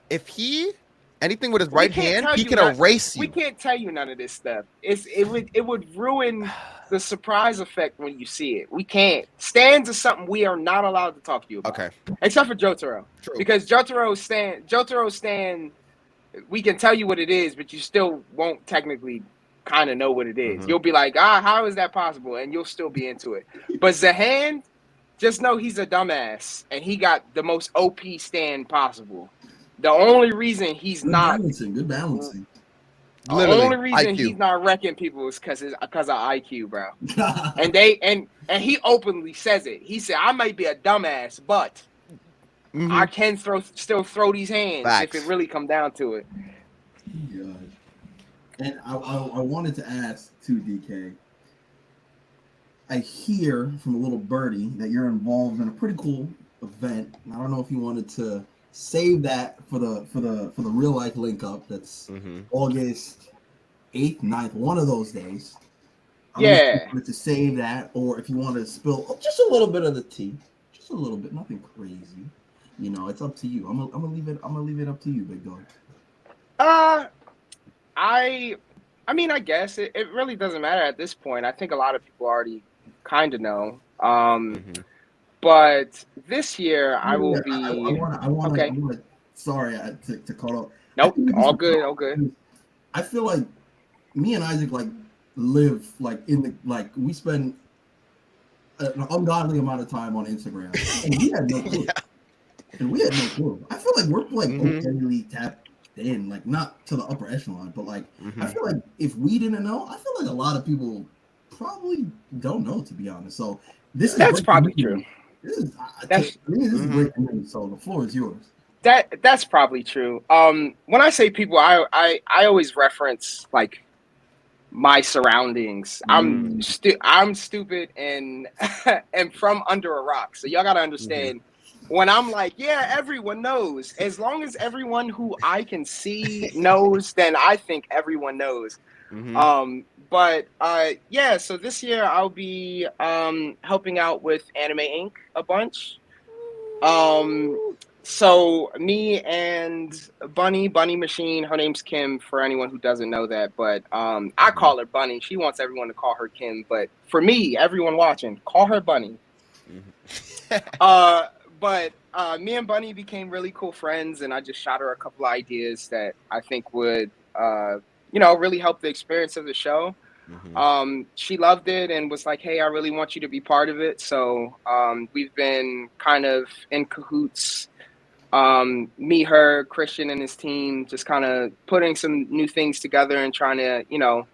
if he anything with his We right can't hand, tell he you can none- erase We you. can't tell you none of this stuff. It would ruin the surprise effect when you see it. We can't. Stands is something we are not allowed to talk to you about. Okay, Except for Jotaro. true. Because Jotaro stand, we can tell you what it is, but you still won't technically kind of know what it is. Mhm. You'll be like, how is that possible? And you'll still be into it. But Zahan, just know he's a dumbass, and he got the most OP stand possible. The only reason he's Good not balancing. Good balancing. the Literally, only reason he's IQ. not wrecking people is because of IQ, bro. And he openly says it. He said, "I might be a dumbass, but I Mhm. can still throw these hands if it Facts. really come down to it." Gosh. And I wanted to ask too, DK. I hear from a little birdie that you're involved in a pretty cool event. I don't know if you wanted to save that for the real life link up. That's Mhm. August 8th, 9th, one of those days. I don't know if you Yeah. wanted to save that, or if you want to spill just a little bit of the tea, just a little bit, nothing crazy. You know, it's up to you. I'm gonna leave it up to you, big dog. I mean, I guess it really doesn't matter at this point. I think a lot of people already kind of know. Mhm. But this year I will Yeah, be I wanna. okay. Sorry to cut off. I Nope, think we all should good, talk all good. because I feel like me and Isaac like live like in the like we spend an ungodly amount of time on Instagram, and we had no clue. And we had no clue. I feel like we're like Mhm. okayly tapped in, like not to the upper echelon, but like I Mhm. feel like if we didn't know, I feel like a lot of people probably don't know, to be honest. So this is That's breaking probably true. news. This is That's this is Mhm. breaking news. So the floor is yours. that's probably true. When I say people, I always reference like my surroundings. Mm, I'm stupid and and from under a rock. So y'all gotta Mhm. understand when I'm like, yeah, everyone knows. As long as everyone who I can see knows, then I think everyone knows. Mhm. But yeah, so this year I'll be helping out with Anime Inc. a bunch. Um, so me and Bunny Machine, her name's Kim for anyone who doesn't know that, but I Mhm. call her Bunny. She wants everyone to call her Kim, but for me, everyone watching, call her Bunny. Mhm. Uh, but me and Bunny became really cool friends, and I just shot her a couple of ideas that I think would really help the experience of the show. Mhm. She loved it and was like, "Hey, I really want you to be part of it." So we've been kind of in cahoots. Me, her, Christian, and his team, just kind of putting some new things together and trying to,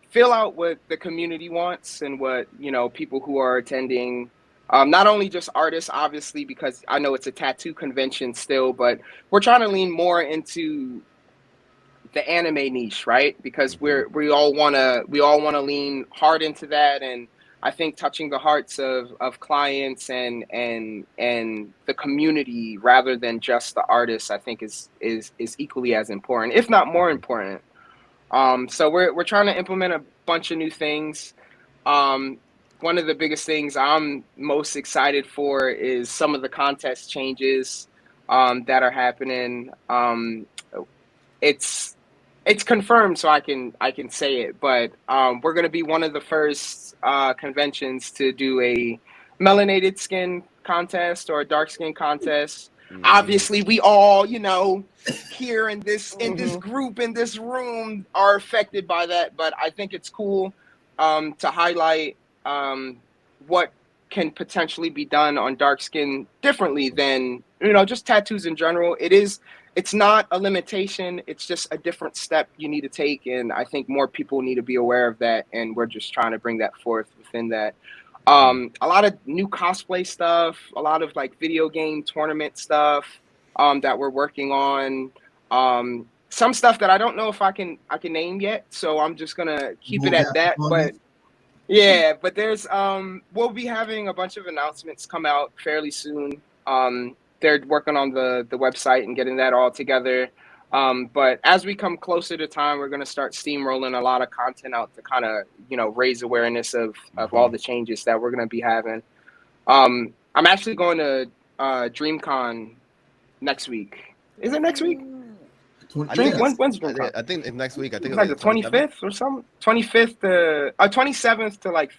fill out what the community wants and what people who are attending. Not only just artists, obviously, because I know it's a tattoo convention still, but we're trying to lean more into the anime niche, right? Because Mhm. we all wanna lean hard into that, and I think touching the hearts of clients and the community rather than just the artists, I think is equally as important, if not more important. So we're trying to implement a bunch of new things. Um, One of the biggest things I'm most excited for is some of the contest changes that are happening. It's confirmed, so I can say it. But we're going to be one of the first conventions to do a melanated skin contest or a dark skin contest. Mhm. Obviously, we all, here in this Mhm. group in this room are affected by that. But I think it's cool to highlight what can potentially be done on dark skin differently than just tattoos in general. It's not a limitation. It's just a different step you need to take. And I think more people need to be aware of that. And we're just trying to bring that forth within that. Mhm. A lot of new cosplay stuff, a lot of like video game tournament stuff that we're working on. Some stuff that I don't know if I can name yet. So I'm just gonna keep it Both at after that. But August. yeah, but there's we'll be having a bunch of announcements come out fairly soon. They're working on the website and getting that all together. But as we come closer to time, we're gonna start steamrolling a lot of content out to kind of raise awareness of all Mhm. the changes that we're gonna be having. I'm actually going to DreamCon next week. Is it next week? 20, I Drink think yes. when's drink? I think it's next week. I think It's it's like like the the 27th. 25th or something. 25th to 27th to like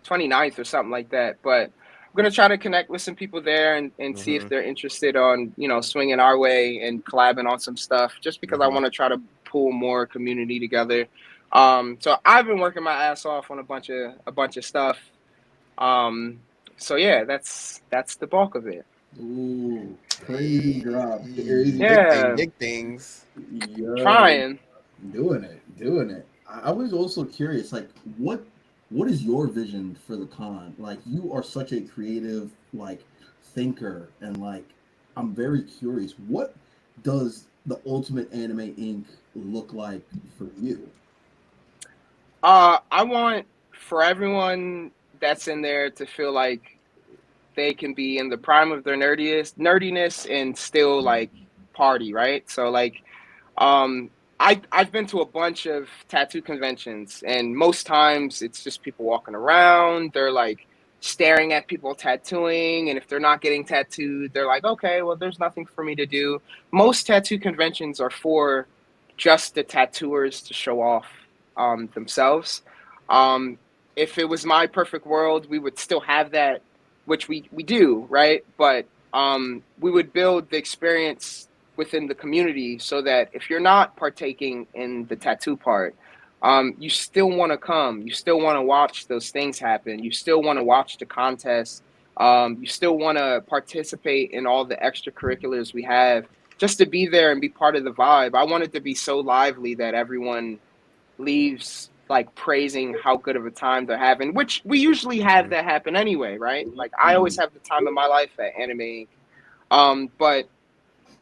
29th or something like that. But I'm gonna try to connect with some people there and see if Mhm. they're interested on swinging our way and collabing on some stuff. Just because I Mhm. want to try to pull more community together. So I've been working my ass off on a bunch of stuff. Um, so yeah, that's the bulk of it. Ooh, crazy drop. Hey, Crazy. Yeah, big things. Yo, trying. doing it, doing it. I was also curious, like, what is your vision for the con? Like, you are such a creative, like, thinker, and like, I'm very curious. What does the Ultimate Anime Inc. look like for you? I want for everyone that's in there to feel like they can be in the prime of their nerdiness and still like party, right? So like um I've been to a bunch of tattoo conventions and most times it's just people walking around, they're like staring at people tattooing, and if they're not getting tattooed, they're like, okay, well there's nothing for me to do. Most tattoo conventions are for just the tattooers to show off themselves. Um, if it was my perfect world, we would still have that, which we do, right? But we would build the experience within the community so that if you're not partaking in the tattoo part, you still want to come. You still want to watch those things happen. You still want to watch the contest. You still want to participate in all the extracurriculars we have just to be there and be part of the vibe. I want it to be so lively that everyone leaves like praising how good of a time they're having, which we usually have Mhm. that happen anyway, right? Like I always Mhm. have the time of my life at Anime Inc. But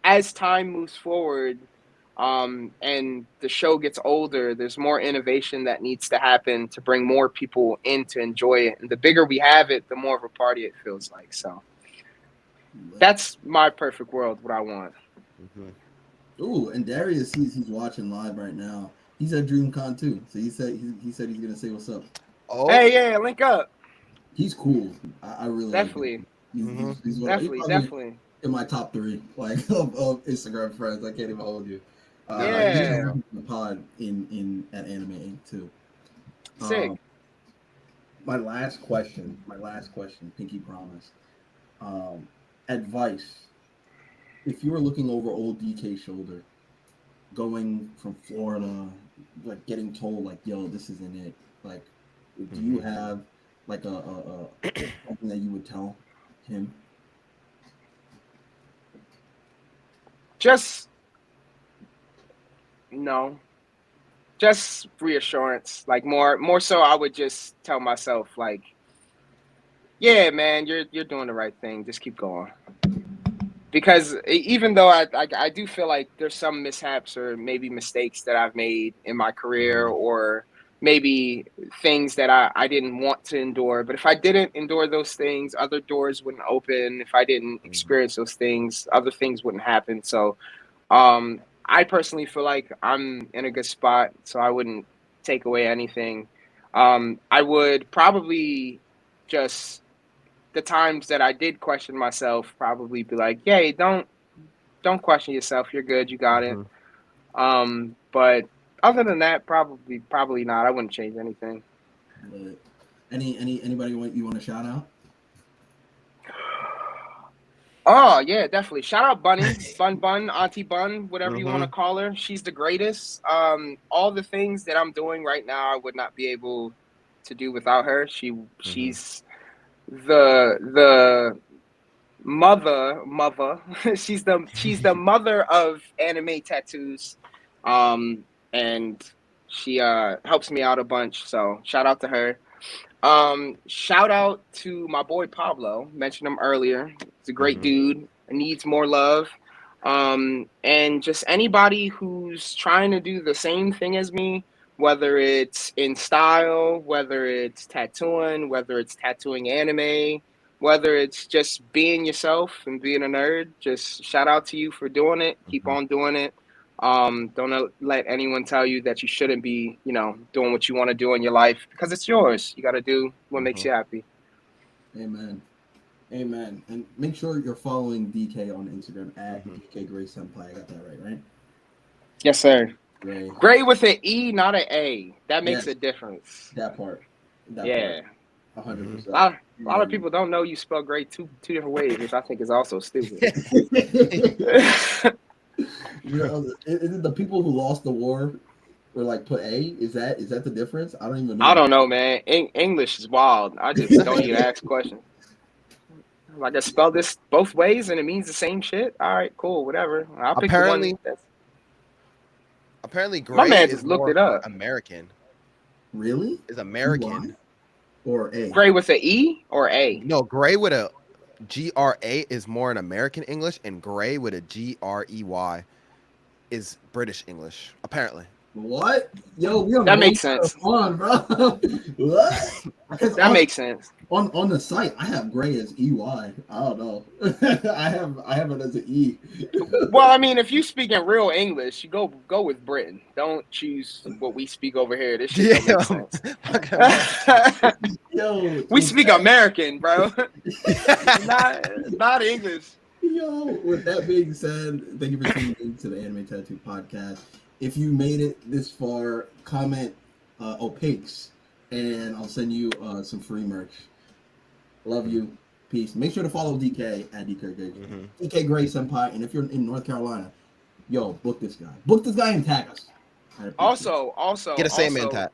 as time moves forward, and the show gets older, there's more innovation that needs to happen to bring more people in to enjoy it. And the bigger we have it, the more of a party it feels like. So that's my perfect world, what I want. Mhm. Ooh, and Darius, he's watching live right now. He's at DreamCon too, so he said he's gonna say what's up. Oh. Hey, yeah, link up. He's cool. I really like him. Definitely, Mhm. He's definitely, probably definitely. in my top three, like of Instagram friends. I can't even hold you. He's Yeah, on the pod in at Anime Inc. too. Um, sick. my last question, Pinky Promise. Um, Advice: if you were looking over old DK's shoulder, going from Florida, like getting told like, "Yo, this isn't it." Like, do you Mhm. have like a something that you would tell him? Just no, just reassurance. Like more so, I would just tell myself like, yeah, man, you're doing the right thing. Just keep going. Because even though I do feel like there's some mishaps or maybe mistakes that I've made in my career, Mhm. or maybe things that I didn't want to endure. But if I didn't endure those things, other doors wouldn't open. If I didn't Mhm. experience those things, other things wouldn't happen. So I personally feel like I'm in a good spot, so I wouldn't take away anything. I would probably just the times that I did question myself, probably be like, "Yay, don't question yourself. You're good. You got it." Mhm. But other than that, probably not. I wouldn't change anything. But anybody you want to shout out? Oh yeah, definitely. Shout out Bunny, Bun, Auntie Bun, whatever you want to Mhm. call her. She's the greatest. All the things that I'm doing right now, I would not be able to do without her. Mhm. She's the mother. she's the mother of anime tattoos. Um, and she helps me out a bunch. So shout out to her. Shout out to my boy Pablo. Mentioned him earlier. He's a great Mhm. dude. Needs more love. And just anybody who's trying to do the same thing as me, whether it's in style, whether it's tattooing, whether it's tattooing anime, whether it's just being yourself and being a nerd, just shout out to you for doing it. Keep Mhm. on doing it. Don't let anyone tell you that you shouldn't be, doing what you want to do in your life because it's yours. You got to do what makes Mhm. you happy. Amen. Amen. And make sure you're following DK on Instagram at Mhm. DK Gray Senpai. I got that right? Yes, sir. Gray. Gray with an E, not an A. That makes Yes. a difference. That part. Yeah. 100%. A lot of people don't know you spell Gray two different ways, which I think is also stupid. You know, is it the people who lost the war were like put A? Is that the difference? I don't even know. I don't know, man. English is wild. I just don't even ask questions. Like I spell this both ways and it means the same shit. All right, cool, whatever. I'll pick Apparently- the one that's Apparently, My Gray man is just looked more it up. American. Really? Is American. Or A? Gray with an E or A. No, Gray with a GRA is more in American English, and Gray with a GREY is British English. Apparently. What? Yo, we on That the makes wrong side of sense. fun, bro. What? Because That makes sense. on the site I have Gray as EY. I don't know. I have it as an E. Well, I mean, if you speak in real English, you go with Britain. Don't choose what we speak over here. This shit don't make sense. Yo, We speak American, bro. not English. Yo, with that being said, thank you for tuning in to the Anime Tattoo Podcast. If you made it this far, comment opaques, and I'll send you some free merch. Love you. Peace. Make sure to follow DK at DK Gray, DK Gray Senpai. And if you're in North Carolina, yo, book this guy. Book this guy and tag us. Also, Get a Sandman tat.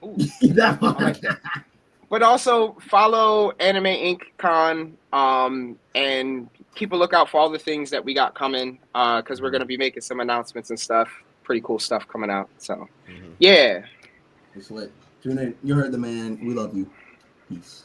Ooh, that I like that. But also follow Anime Inc. Con, and keep a lookout for all the things that we got coming, because we're gonna be making some announcements and stuff. Pretty cool stuff coming out. So, yeah. It's lit. Tune in. You heard the man. We love you. Peace.